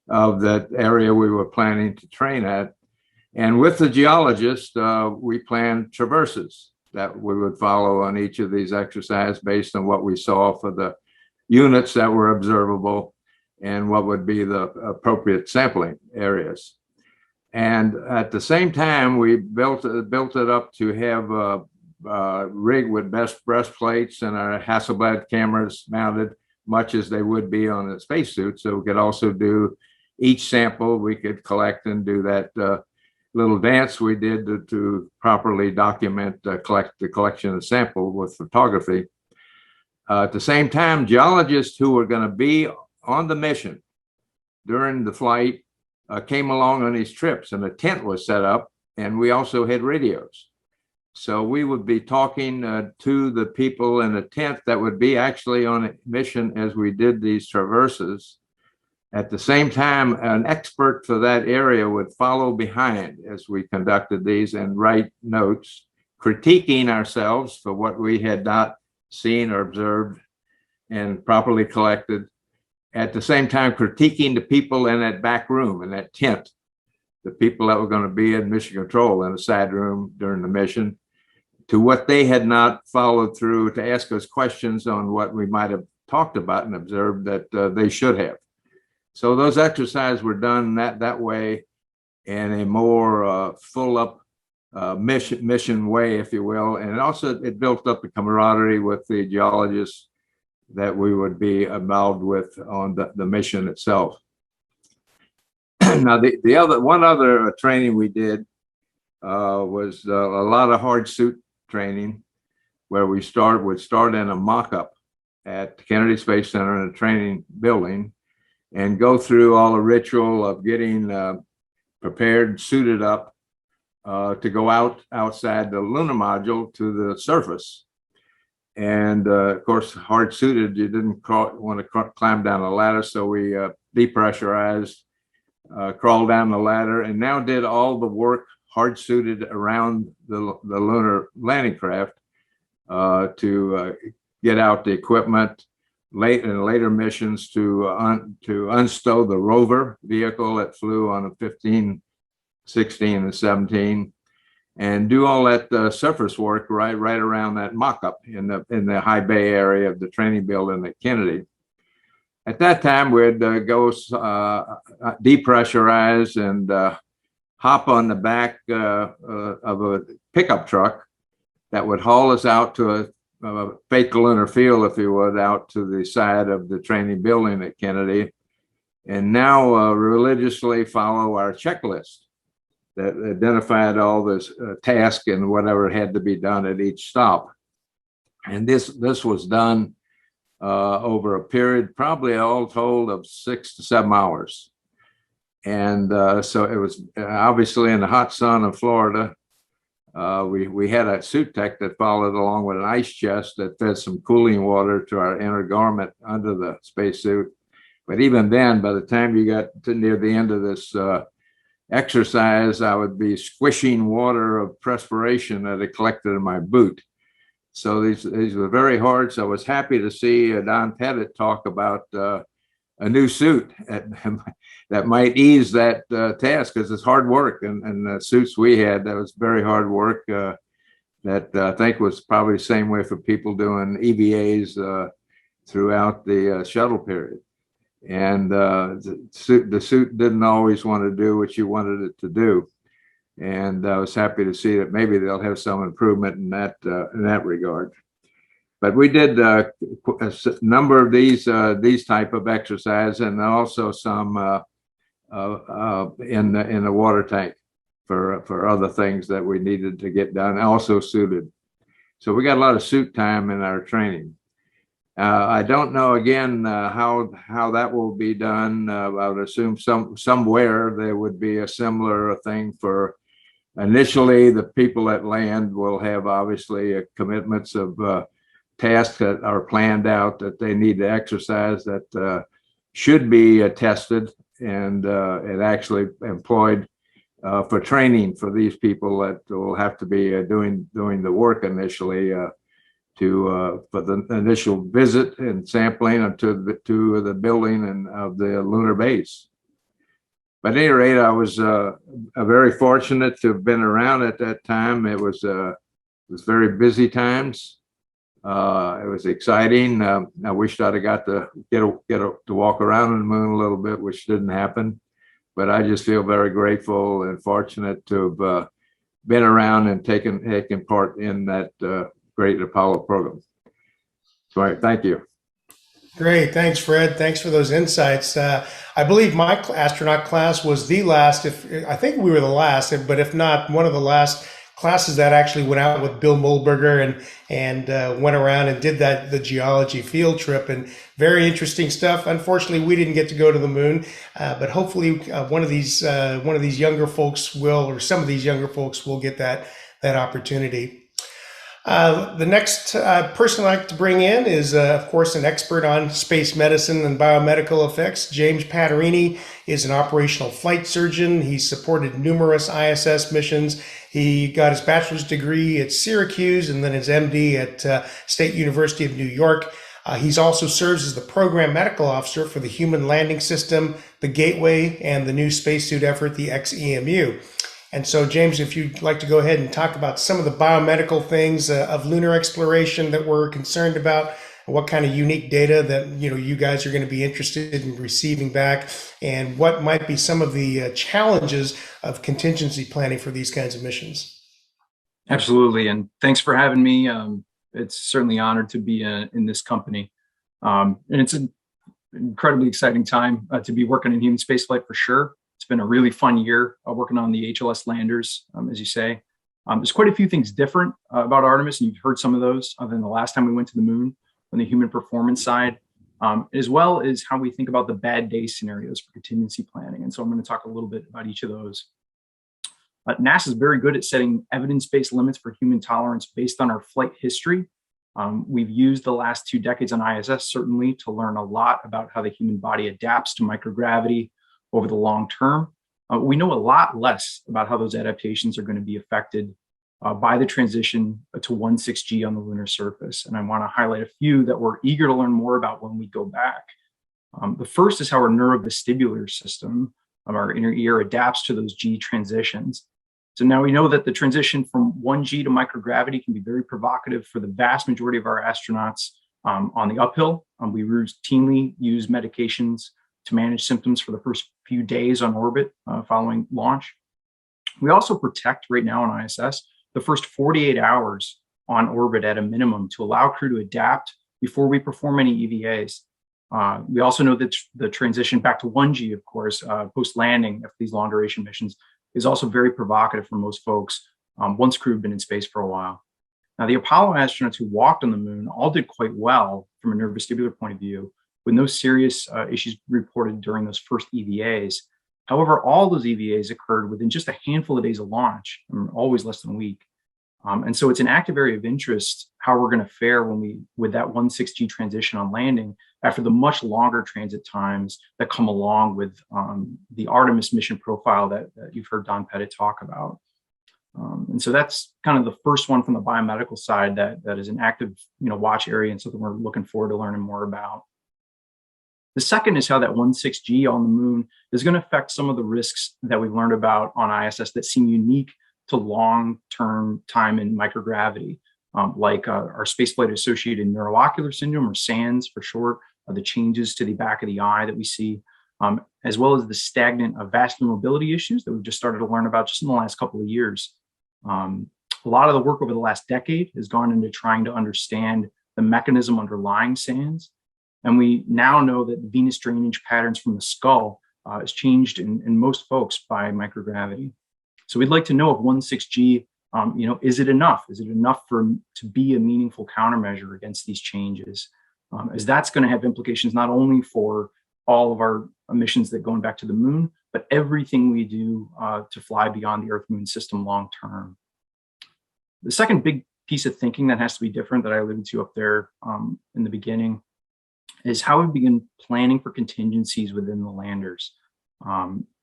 of that area we were planning to train at. And with the geologist, we planned traverses that we would follow on each of these exercises based on what we saw for the units that were observable and what would be the appropriate sampling areas. And at the same time, we built it up to have a rig with best breastplates and our Hasselblad cameras mounted, much as they would be on a spacesuit. So we could also do each sample we could collect and do that little dance we did to properly document the collection of sample with photography. At the same time, geologists who were going to be on the mission during the flight came along on these trips, and a tent was set up, and we also had radios. So we would be talking to the people in a tent that would be actually on a mission as we did these traverses. At the same time, an expert for that area would follow behind as we conducted these and write notes, critiquing ourselves for what we had not seen or observed and properly collected. At the same time, critiquing the people in that back room, in that tent, the people that were going to be in mission control in a side room during the mission, to what they had not followed through, to ask us questions on what we might have talked about and observed that they should have. So those exercises were done that way, in a more full up mission way, if you will. And also it built up the camaraderie with the geologists that we would be involved with on the mission itself. Now, one other training we did was a lot of hard suit training, where we would start in a mock-up at Kennedy Space Center in a training building and go through all the ritual of getting prepared, suited up to go outside the lunar module to the surface. And of course, hard suited, you didn't want to climb down a ladder, so we depressurized, crawled down the ladder, and now did all the work hard suited around the lunar landing craft to get out the equipment. In later missions to unstow the rover vehicle that flew on a 15, 16, and 17, and do all that surface work right around that mock-up in the high bay area of the training building at Kennedy. At that time, we'd go depressurize and hop on the back of a pickup truck that would haul us out to a fake lunar field, if you would, out to the side of the training building at Kennedy, and now religiously follow our checklist that identified all this task and whatever had to be done at each stop. And this was done over a period, probably all told, of 6 to 7 hours. And so it was obviously in the hot sun of Florida. We had a suit tech that followed along with an ice chest that fed some cooling water to our inner garment under the spacesuit. But even then, by the time you got to near the end of this exercise, I would be squishing water of perspiration that had collected in my boot. So these were very hard. So I was happy to see Don Pettit talk about a new suit that might ease that task, because it's hard work. And the suits we had, that was very hard work that I think was probably the same way for people doing EVAs throughout the shuttle period. And the suit didn't always want to do what you wanted it to do. And I was happy to see that maybe they'll have some improvement in that regard. But we did a number of these type of exercise, and also some in the water tank for other things that we needed to get done, also suited. So we got a lot of suit time in our training. I don't know again how that will be done. I would assume somewhere there would be a similar thing for. Initially, the people that land will have obviously commitments of tasks that are planned out that they need to exercise that should be tested and actually employed for training for these people that will have to be doing the work initially for the initial visit and sampling to the building and of the lunar base. But at any rate, I was very fortunate to have been around at that time. It was very busy times. It was exciting. I wished I'd have got to to walk around on the moon a little bit, which didn't happen. But I just feel very grateful and fortunate to have been around and taken part in that great Apollo program. So, thank you. Great. Thanks, Fred. Thanks for those insights. I believe my astronaut class was the last, if I think we were the last, but if not, one of the last classes that actually went out with Bill Mulberger and went around and did the geology field trip, and very interesting stuff. Unfortunately, we didn't get to go to the moon, but hopefully one of these younger folks will, or some of these younger folks will get that opportunity. The next person I'd like to bring in is, of course, an expert on space medicine and biomedical effects. James Pattarini is an operational flight surgeon. He's supported numerous ISS missions. He got his bachelor's degree at Syracuse and then his MD at State University of New York. He's also serves as the program medical officer for the Human Landing System, the Gateway, and the new spacesuit effort, the XEMU. And so, James, if you'd like to go ahead and talk about some of the biomedical things of lunar exploration that we're concerned about, what kind of unique data that you guys are going to be interested in receiving back, and what might be some of the challenges of contingency planning for these kinds of missions. Absolutely, and thanks for having me. It's certainly honored to be in this company, and it's an incredibly exciting time to be working in human spaceflight for sure. It's been a really fun year working on the HLS landers, as you say. There's quite a few things different about Artemis, and you've heard some of those than the last time we went to the moon on the human performance side, as well as how we think about the bad day scenarios for contingency planning. And so I'm going to talk a little bit about each of those. NASA is very good at setting evidence-based limits for human tolerance based on our flight history. We've used the last 2 decades on ISS, certainly, to learn a lot about how the human body adapts to microgravity over the long term. We know a lot less about how those adaptations are going to be affected by the transition to 1.6G on the lunar surface. And I want to highlight a few that we're eager to learn more about when we go back. The first is how our neurovestibular system of our inner ear adapts to those G transitions. So now we know that the transition from 1G to microgravity can be very provocative for the vast majority of our astronauts on the uphill. We routinely use medications to manage symptoms for the first few days on orbit following launch. We also protect right now on ISS the first 48 hours on orbit at a minimum to allow crew to adapt before we perform any EVAs. We also know that the transition back to 1G, of course, post-landing after these long duration missions is also very provocative for most folks once crew have been in space for a while. Now, the Apollo astronauts who walked on the moon all did quite well from a neurovestibular point of view, with no serious issues reported during those first EVAs. However, all those EVAs occurred within just a handful of days of launch, always less than a week. And so it's an active area of interest how we're going to fare with that 1.6G transition on landing after the much longer transit times that come along with the Artemis mission profile that you've heard Don Pettit talk about. And so that's kind of the first one from the biomedical side that is an active watch area and something we're looking forward to learning more about. The second is how that 1.6G on the moon is going to affect some of the risks that we've learned about on ISS that seem unique to long-term time in microgravity, like our spaceflight-associated neuroocular syndrome, or SANS for short, the changes to the back of the eye that we see, as well as the stagnant vascular mobility issues that we've just started to learn about just in the last couple of years. A lot of the work over the last decade has gone into trying to understand the mechanism underlying SANS. And we now know that the venous drainage patterns from the skull is changed in most folks by microgravity. So we'd like to know if 1.6G, is it enough? Is it enough to be a meaningful countermeasure against these changes? As that's going to have implications not only for all of our missions that going back to the moon, but everything we do to fly beyond the Earth-Moon system long term. The second big piece of thinking that has to be different that I alluded to up there in the beginning is how we begin planning for contingencies within the landers.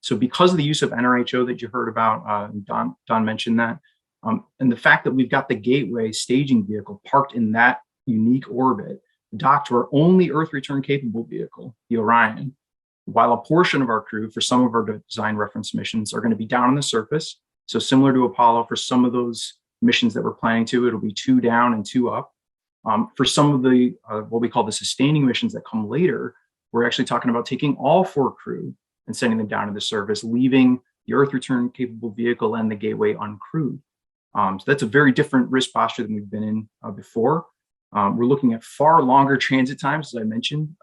So because of the use of NRHO that you heard about, Don mentioned that, and the fact that we've got the Gateway staging vehicle parked in that unique orbit, docked to our only Earth return capable vehicle, the Orion, while a portion of our crew for some of our design reference missions are going to be down on the surface. So similar to Apollo, for some of those missions that we're planning to, it'll be 2 down and 2 up. For some of the what we call the sustaining missions that come later, we're actually talking about taking all 4 crew and sending them down to the surface, leaving the Earth return capable vehicle and the Gateway uncrewed. So that's a very different risk posture than we've been in before. We're looking at far longer transit times, as I mentioned,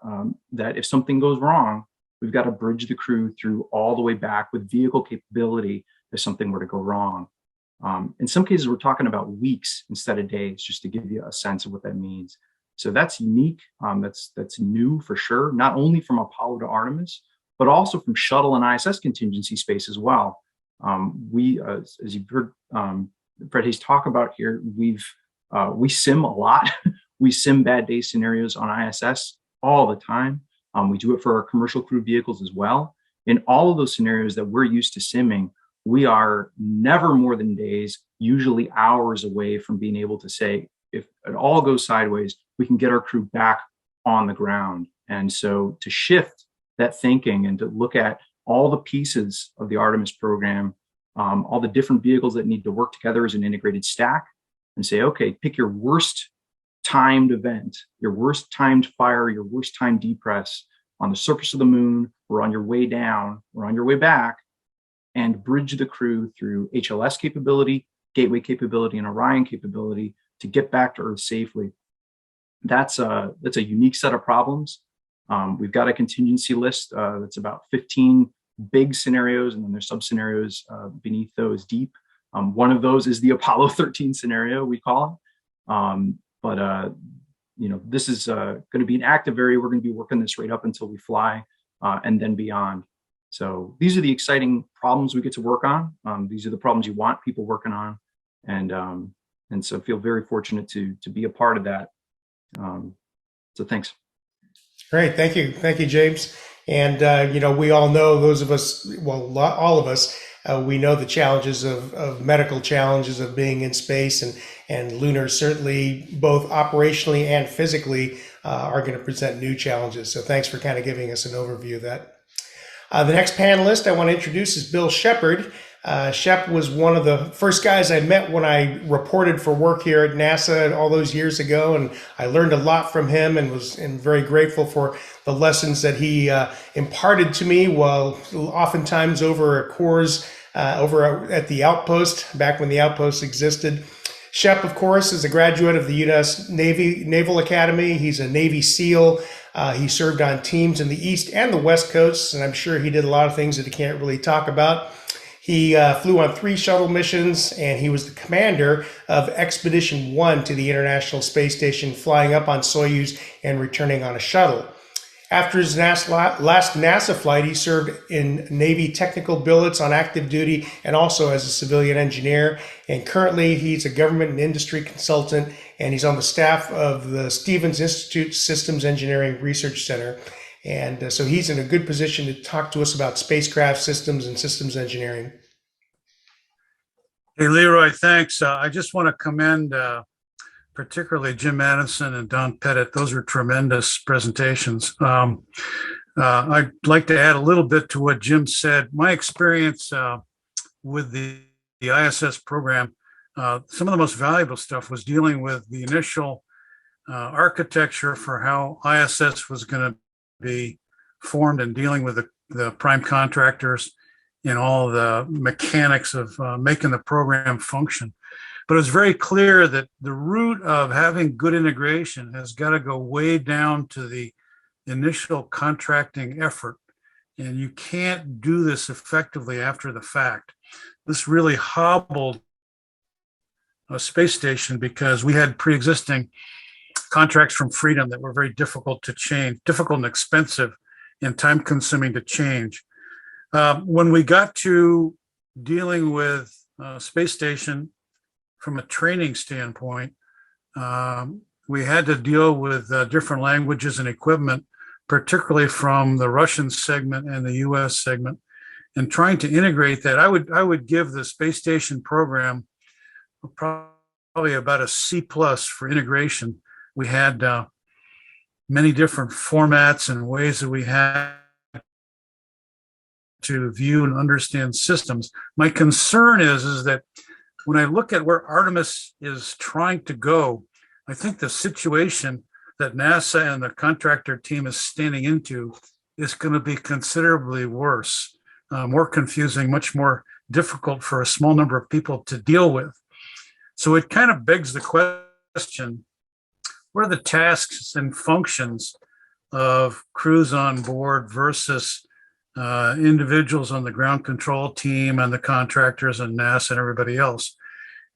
that if something goes wrong, we've got to bridge the crew through all the way back with vehicle capability if something were to go wrong. In some cases, we're talking about weeks instead of days, just to give you a sense of what that means. So that's unique. That's new for sure, not only from Apollo to Artemis, but also from shuttle and ISS contingency space as well. As you've heard Fred Haise talk about here, we sim a lot. We sim bad day scenarios on ISS all the time. We do it for our commercial crew vehicles as well. In all of those scenarios that we're used to simming, we are never more than days, usually hours away from being able to say, if it all goes sideways, we can get our crew back on the ground. And so to shift that thinking and to look at all the pieces of the Artemis program, all the different vehicles that need to work together as an integrated stack, and say, okay, pick your worst timed event, your worst timed fire, your worst timed depress on the surface of the moon, or on your way down, or on your way back, and bridge the crew through HLS capability, gateway capability, and Orion capability to get back to Earth safely. That's a unique set of problems. We've got a contingency list that's about 15 big scenarios, and then there's sub scenarios beneath those deep. One of those is the Apollo 13 scenario, we call it. This is going to be an active area. We're going to be working this right up until we fly and then beyond. So these are the exciting problems we get to work on. These are the problems you want people working on. And so feel very fortunate to be a part of that. So thanks. Great. Thank you. Thank you, James. And, we all know, those of us, well, all of us, we know the challenges of medical challenges of being in space, and lunar certainly both operationally and physically are going to present new challenges. So thanks for kind of giving us an overview of that. The next panelist I want to introduce is Bill Shepard. Shep was one of the first guys I met when I reported for work here at NASA all those years ago, and I learned a lot from him and was very grateful for the lessons that he imparted to me while oftentimes over a course over at the Outpost, back when the Outpost existed. Shep, of course, is a graduate of the U.S. Naval Academy. He's a Navy SEAL. He served on teams in the East and the West Coasts, and I'm sure he did a lot of things that he can't really talk about. He flew on 3 shuttle missions, and he was the commander of Expedition 1 to the International Space Station, flying up on Soyuz and returning on a shuttle. After his last NASA flight, he served in Navy technical billets on active duty and also as a civilian engineer. And currently, he's a government and industry consultant, and he's on the staff of the Stevens Institute Systems Engineering Research Center. And so he's in a good position to talk to us about spacecraft systems and systems engineering. Hey, Leroy, thanks. I just want to commend particularly Jim Adamson and Don Pettit. Those are tremendous presentations. I'd like to add a little bit to what Jim said. My experience with the ISS program, some of the most valuable stuff was dealing with the initial architecture for how ISS was going to be formed and dealing with the prime contractors and all the mechanics of making the program function. But it was very clear that the root of having good integration has got to go way down to the initial contracting effort. And you can't do this effectively after the fact. This really hobbled a space station because we had pre-existing contracts from Freedom that were very difficult to change, difficult and expensive and time-consuming to change. When we got to dealing with space station from a training standpoint, we had to deal with different languages and equipment, particularly from the Russian segment and the US segment, and trying to integrate that. I would give the space station program probably about a C+ for integration. We had many different formats and ways that we had to view and understand systems. My concern is that when I look at where Artemis is trying to go, I think the situation that NASA and the contractor team is standing into is going to be considerably worse, more confusing, much more difficult for a small number of people to deal with. So it kind of begs the question, what are the tasks and functions of crews on board versus individuals on the ground control team and the contractors and NASA and everybody else.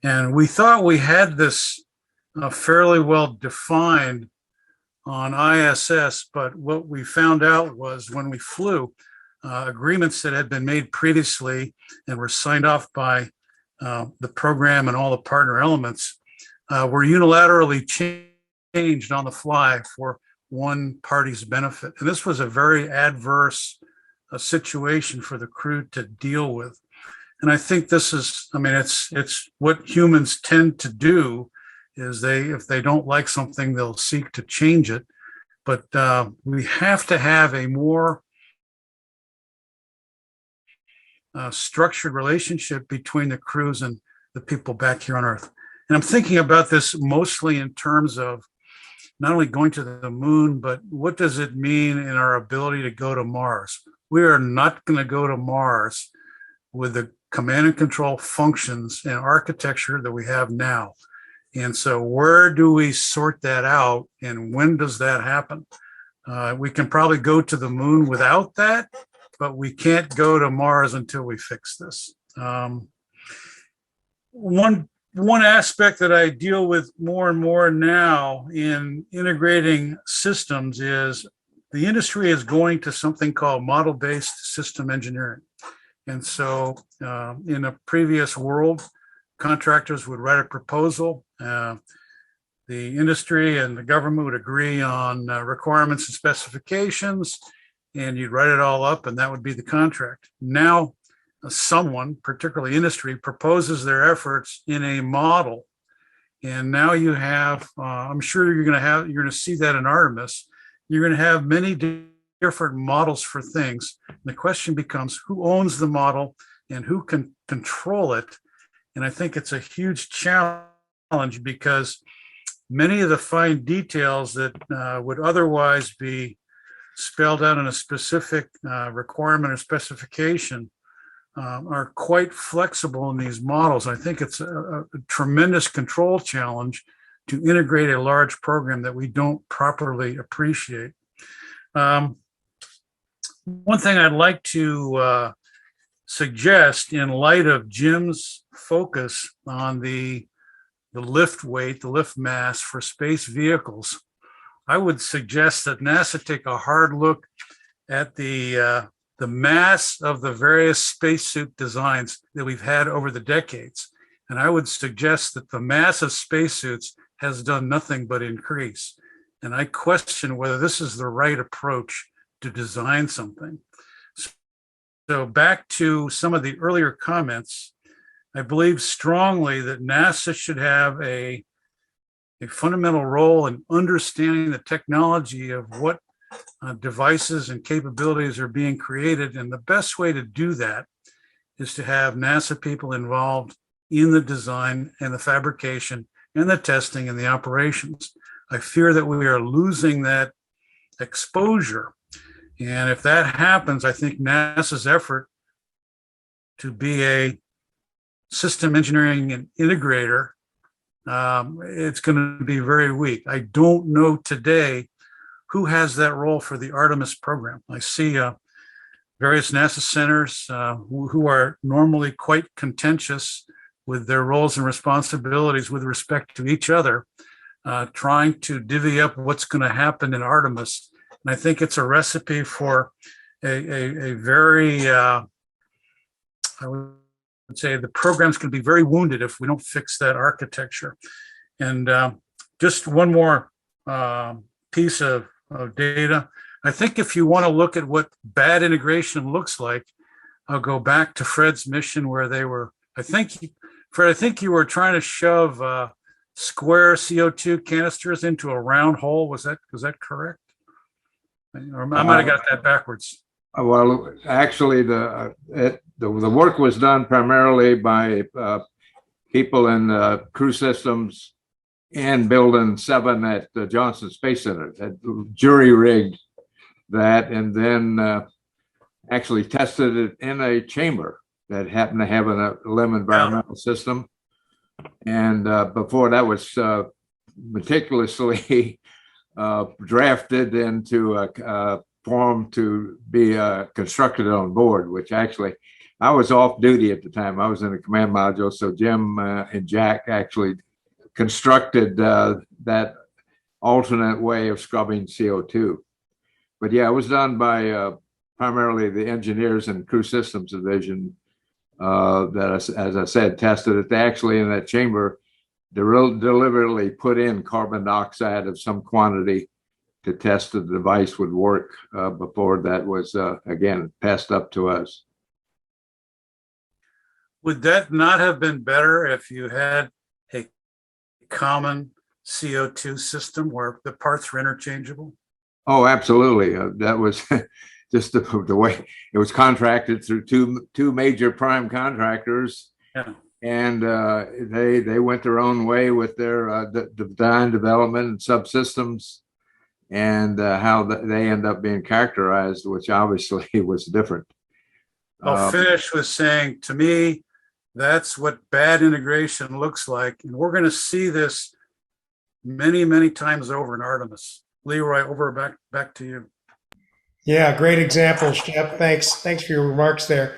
And we thought we had this fairly well defined on ISS, but what we found out was when we flew, agreements that had been made previously and were signed off by the program and all the partner elements were unilaterally changed on the fly for one party's benefit. And this was a very adverse situation for the crew to deal with. And I think this is, I mean, it's what humans tend to do is if they don't like something, they'll seek to change it. But we have to have a more structured relationship between the crews and the people back here on Earth. And I'm thinking about this mostly in terms of not only going to the moon, but what does it mean in our ability to go to Mars? We are not going to go to Mars with the command and control functions and architecture that we have now. And so where do we sort that out and when does that happen? We can probably go to the moon without that, but we can't go to Mars until we fix this. One aspect that I deal with more and more now in integrating systems is the industry is going to something called model-based system engineering. And so in a previous world, contractors would write a proposal. The industry and the government would agree on requirements and specifications, and you'd write it all up, and that would be the contract. Now, someone, particularly industry, proposes their efforts in a model, and now you have, I'm sure you're going to see that in Artemis. You're going to have many different models for things. And the question becomes, who owns the model and who can control it? And I think it's a huge challenge because many of the fine details that would otherwise be spelled out in a specific requirement or specification are quite flexible in these models. I think it's a tremendous control challenge to integrate a large program that we don't properly appreciate. One thing I'd like to suggest in light of Jim's focus on the lift weight, the lift mass for space vehicles, I would suggest that NASA take a hard look at the mass of the various spacesuit designs that we've had over the decades. And I would suggest that the mass of spacesuits has done nothing but increase. And I question whether this is the right approach to design something. So back to some of the earlier comments, I believe strongly that NASA should have a fundamental role in understanding the technology of what devices and capabilities are being created. And the best way to do that is to have NASA people involved in the design and the fabrication and the testing and the operations. I fear that we are losing that exposure. And if that happens, I think NASA's effort to be a system engineering and integrator, it's going to be very weak. I don't know today who has that role for the Artemis program. I see various NASA centers who are normally quite contentious with their roles and responsibilities with respect to each other, trying to divvy up what's going to happen in Artemis. And I think it's a recipe for a very, I would say the program's going to be very wounded if we don't fix that architecture. And just one more piece of data. I think if you want to look at what bad integration looks like, I'll go back to Fred's mission where they were, Fred, I think you were trying to shove square CO2 canisters into a round hole. Was that correct? Or I might have got that backwards. Well, actually, the work was done primarily by people in crew systems and Building 7 at the Johnson Space Center that jury rigged that and then actually tested it in a chamber that happened to have a LEM environmental system. And before that was meticulously drafted into a form to be constructed on board, which actually I was off duty at the time. I was in the command module. So Jim and Jack actually constructed that alternate way of scrubbing CO2. But yeah, it was done by primarily the engineers and crew systems division that, as I said, tested it. They actually, in that chamber, deliberately put in carbon dioxide of some quantity to test the device would work before that was, again, passed up to us. Would that not have been better if you had a common CO2 system where the parts were interchangeable? Oh, absolutely. That was just the way it was contracted through two major prime contractors. Yeah. And they went their own way with their design, development, and subsystems, and how they end up being characterized, which obviously was different. I'll finish with saying, to me, that's what bad integration looks like. And we're going to see this many, many times over in Artemis. Leroy, back to you. Yeah, great example, Shep. Thanks for your remarks there.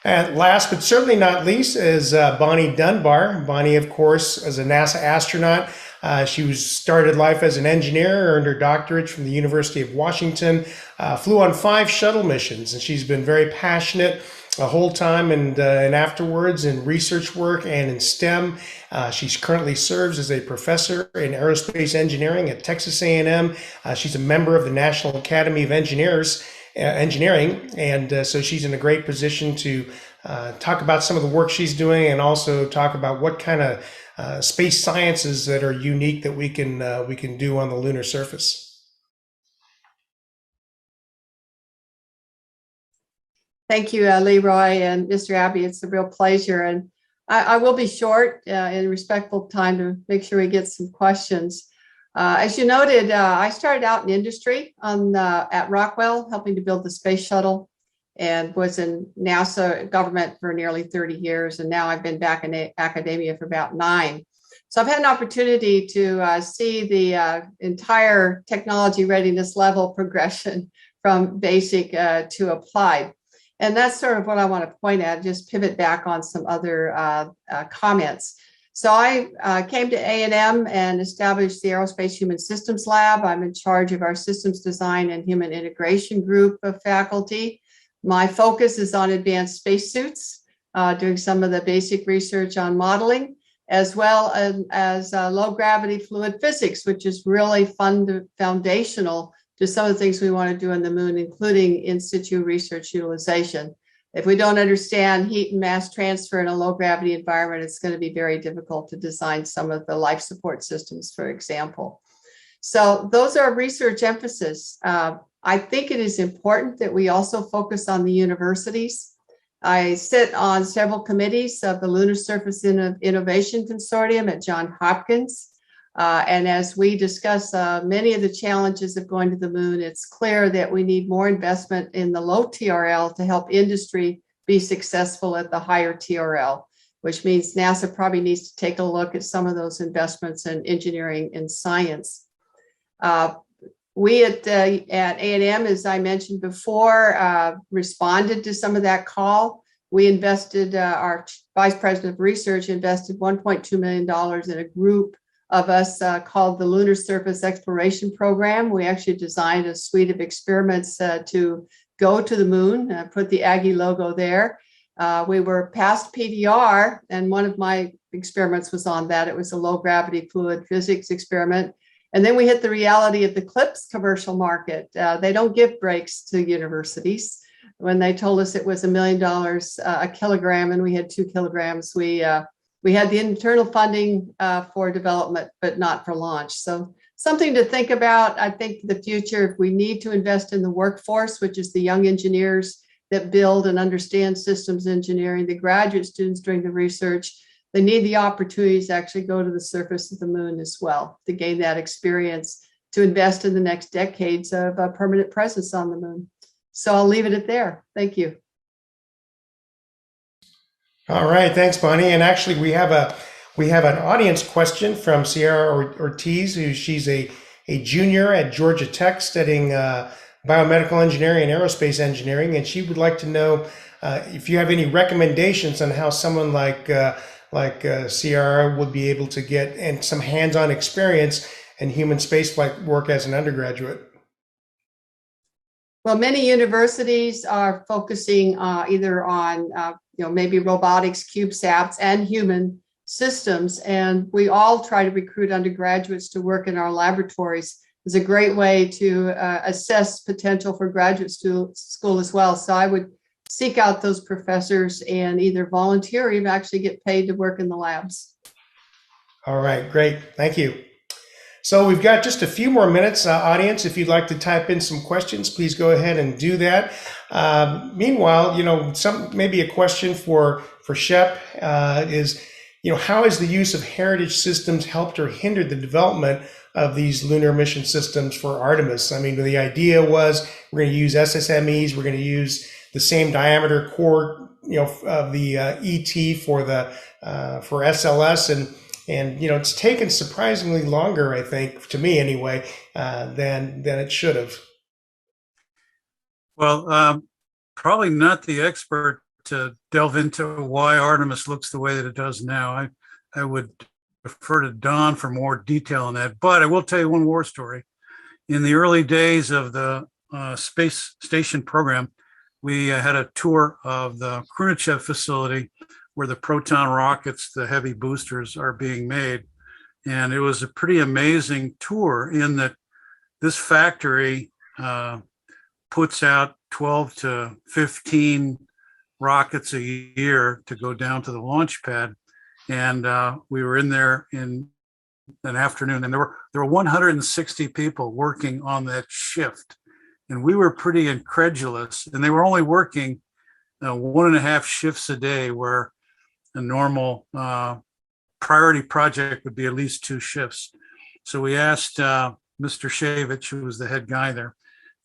And last but certainly not least is Bonnie Dunbar. Bonnie, of course, is a NASA astronaut. She started life as an engineer, earned her doctorate from the University of Washington, flew on 5 shuttle missions, and she's been very passionate the whole time and afterwards in research work and in STEM. She currently serves as a professor in aerospace engineering at Texas A&M. She's a member of the National Academy of Engineering, and so she's in a great position to talk about some of the work she's doing and also talk about what kind of space sciences that are unique that we can do on the lunar surface. Thank you, Leroy and Mr. Abbey. It's a real pleasure. And I will be short in respectful time to make sure we get some questions. As you noted, I started out in industry at Rockwell, helping to build the space shuttle, and was in NASA government for nearly 30 years. And now I've been back in academia for about 9. So I've had an opportunity to see the entire technology readiness level progression from basic to applied. And that's sort of what I want to point at, just pivot back on some other comments. So I came to A&M and established the Aerospace Human Systems Lab. I'm in charge of our systems design and human integration group of faculty. My focus is on advanced spacesuits, doing some of the basic research on modeling, as well as low gravity fluid physics, which is really foundational to some of the things we want to do on the moon, including in situ research utilization. If we don't understand heat and mass transfer in a low gravity environment, it's going to be very difficult to design some of the life support systems, for example. So those are research emphasis. I think it is important that we also focus on the universities. I sit on several committees of the Lunar Surface Innovation Consortium at Johns Hopkins. And as we discuss many of the challenges of going to the moon, it's clear that we need more investment in the low TRL to help industry be successful at the higher TRL, which means NASA probably needs to take a look at some of those investments in engineering and science. We at A&M, as I mentioned before, responded to some of that call. We invested, our Vice President of Research invested $1.2 million in a group of us called the Lunar Surface Exploration Program. We actually designed a suite of experiments to go to the moon, put the Aggie logo there. We were past PDR, and one of my experiments was on that. It was a low gravity fluid physics experiment. And then we hit the reality of the CLIPS commercial market. They don't give breaks to universities. When they told us it was $1 million a kilogram and we had 2 kilograms, we had the internal funding for development, but not for launch. So something to think about. I think the future, if we need to invest in the workforce, which is the young engineers that build and understand systems engineering, the graduate students doing the research, they need the opportunities to actually go to the surface of the moon as well, to gain that experience, to invest in the next decades of a permanent presence on the moon. So I'll leave it at there. Thank you. All right, thanks, Bonnie. And actually, we have We have an audience question from Sierra Ortiz, she's a junior at Georgia Tech studying biomedical engineering and aerospace engineering, and she would like to know if you have any recommendations on how someone like Sierra would be able to get some hands-on experience in human spaceflight work as an undergraduate. Well, many universities are focusing either on, maybe robotics, CubeSats, and human systems. And we all try to recruit undergraduates to work in our laboratories. It's a great way to assess potential for graduate school as well. So I would seek out those professors and either volunteer or even actually get paid to work in the labs. All right, great. Thank you. So we've got just a few more minutes, audience. If you'd like to type in some questions, please go ahead and do that. Meanwhile, maybe a question for Shep is, how has the use of heritage systems helped or hindered the development of these lunar mission systems for Artemis? I mean, the idea was we're going to use SSMEs, we're going to use the same diameter core, of the ET for SLS, and it's taken surprisingly longer, I think, to me anyway, than it should have. Well, probably not the expert to delve into why Artemis looks the way that it does now. I would defer to Don for more detail on that, but I will tell you one war story. In the early days of the space station program, we had a tour of the Khrunichev facility where the Proton rockets, the heavy boosters, are being made. And it was a pretty amazing tour in that this factory puts out 12 to 15 rockets a year to go down to the launch pad. And we were in there in an afternoon, and there were 160 people working on that shift. And we were pretty incredulous, and they were only working 1.5 shifts a day, where a normal priority project would be at least 2 shifts. So we asked Mr. Shavich, who was the head guy there,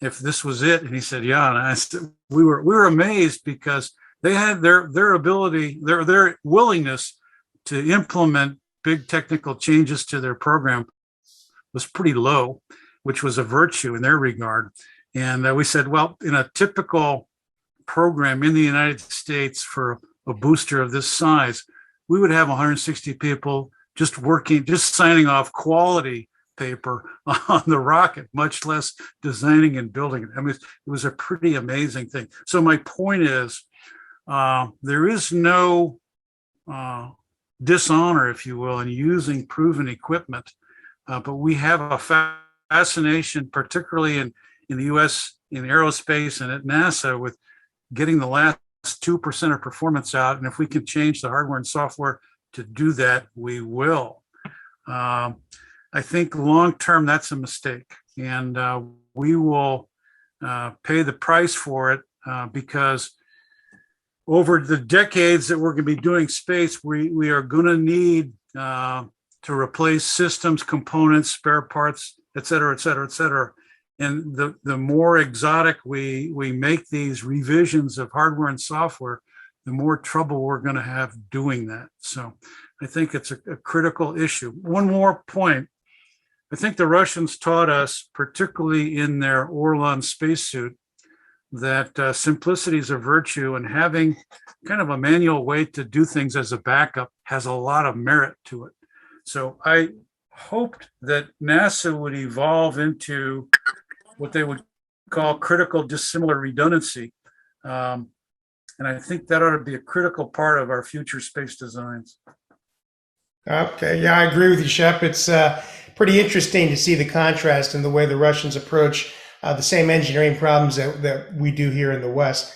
if this was it, and he said, yeah. And I said, we were amazed because they had their ability, their willingness to implement big technical changes to their program was pretty low, which was a virtue in their regard. And we said, well, in a typical program in the United States for a booster of this size, we would have 160 people just working, just signing off quality paper on the rocket, much less designing and building it. I mean, it was a pretty amazing thing. So my point is, there is no dishonor, if you will, in using proven equipment, but we have a fascination, particularly in the U.S. in aerospace and at NASA, with getting the last 2% of performance out. And if we can change the hardware and software to do that, we will. I think long-term, that's a mistake. And we will pay the price for it because over the decades that we're going to be doing space, we are going to need to replace systems, components, spare parts, et cetera, et cetera, et cetera. And the more exotic we make these revisions of hardware and software, the more trouble we're going to have doing that. So I think it's a critical issue. One more point. I think the Russians taught us, particularly in their Orlan spacesuit, that simplicity is a virtue, and having kind of a manual way to do things as a backup has a lot of merit to it. So I hoped that NASA would evolve into what they would call critical dissimilar redundancy. And I think that ought to be a critical part of our future space designs. Okay, yeah, I agree with you, Shep. It's pretty interesting to see the contrast in the way the Russians approach the same engineering problems that we do here in the West.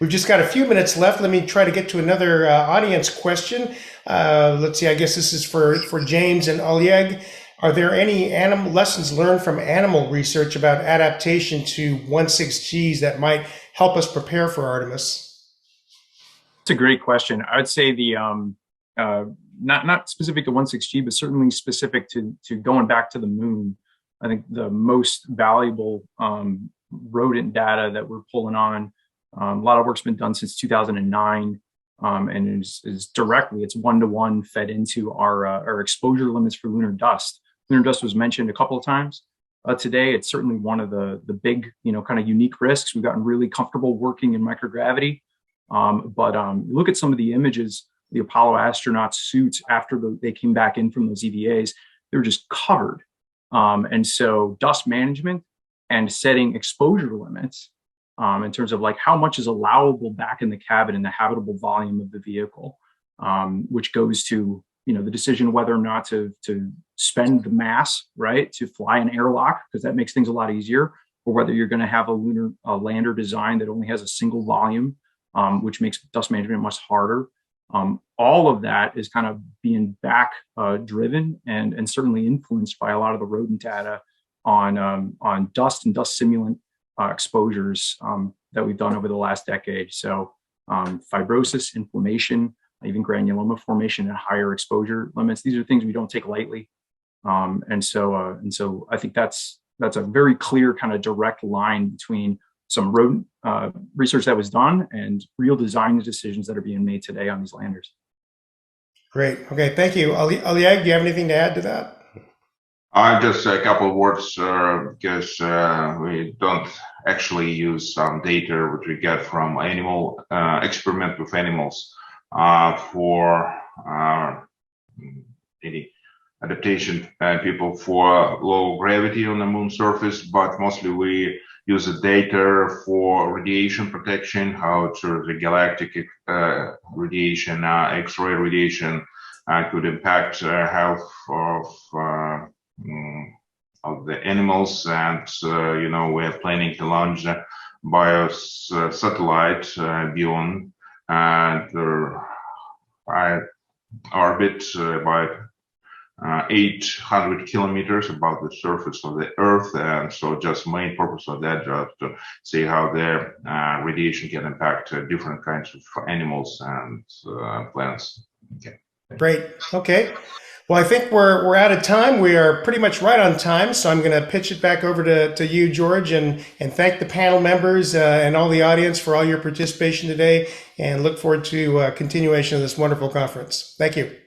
We've just got a few minutes left. Let me try to get to another audience question. Let's see, I guess this is for James and Oleg. Are there any lessons learned from animal research about adaptation to 1.6Gs that might help us prepare for Artemis? It's a great question. I would say the not specific to 1.6G, but certainly specific to going back to the moon. I think the most valuable rodent data that we're pulling on, a lot of work's been done since 2009 and is directly, it's one-to-one fed into our exposure limits for lunar dust. Lunar dust was mentioned a couple of times today. It's certainly one of the big, kind of unique risks. We've gotten really comfortable working in microgravity, but look at some of the images, the Apollo astronauts' suits after they came back in from those EVAs, they were just covered. And so dust management and setting exposure limits in terms of like how much is allowable back in the cabin in the habitable volume of the vehicle, which goes to the decision whether or not to spend the mass, right, to fly an airlock, because that makes things a lot easier, or whether you're going to have a lunar lander design that only has a single volume, which makes dust management much harder. All of that is kind of being back driven and certainly influenced by a lot of the rodent data on dust and dust simulant exposures that we've done over the last decade. So fibrosis, inflammation, even granuloma formation at higher exposure limits. These are things we don't take lightly. And so I think that's a very clear kind of direct line between some rodent research that was done and real design decisions that are being made today on these landers. Great. Okay. Thank you. Oleg, do you have anything to add to that? Just a couple of words, because we don't actually use some data which we get from animal experiment with animals for any adaptation people for low gravity on the moon surface, but mostly we use the data for radiation protection, how the galactic radiation, X-ray radiation could impact health of the animals. And we're planning to launch the biosatellite beyond the orbit by 800 kilometers above the surface of the Earth. And so just main purpose of that just to see how the radiation can impact different kinds of animals and plants. Okay. Great. Okay. Well, I think we're out of time. We are pretty much right on time. So I'm going to pitch it back over to you, George, and thank the panel members and all the audience for all your participation today, and look forward to continuation of this wonderful conference. Thank you.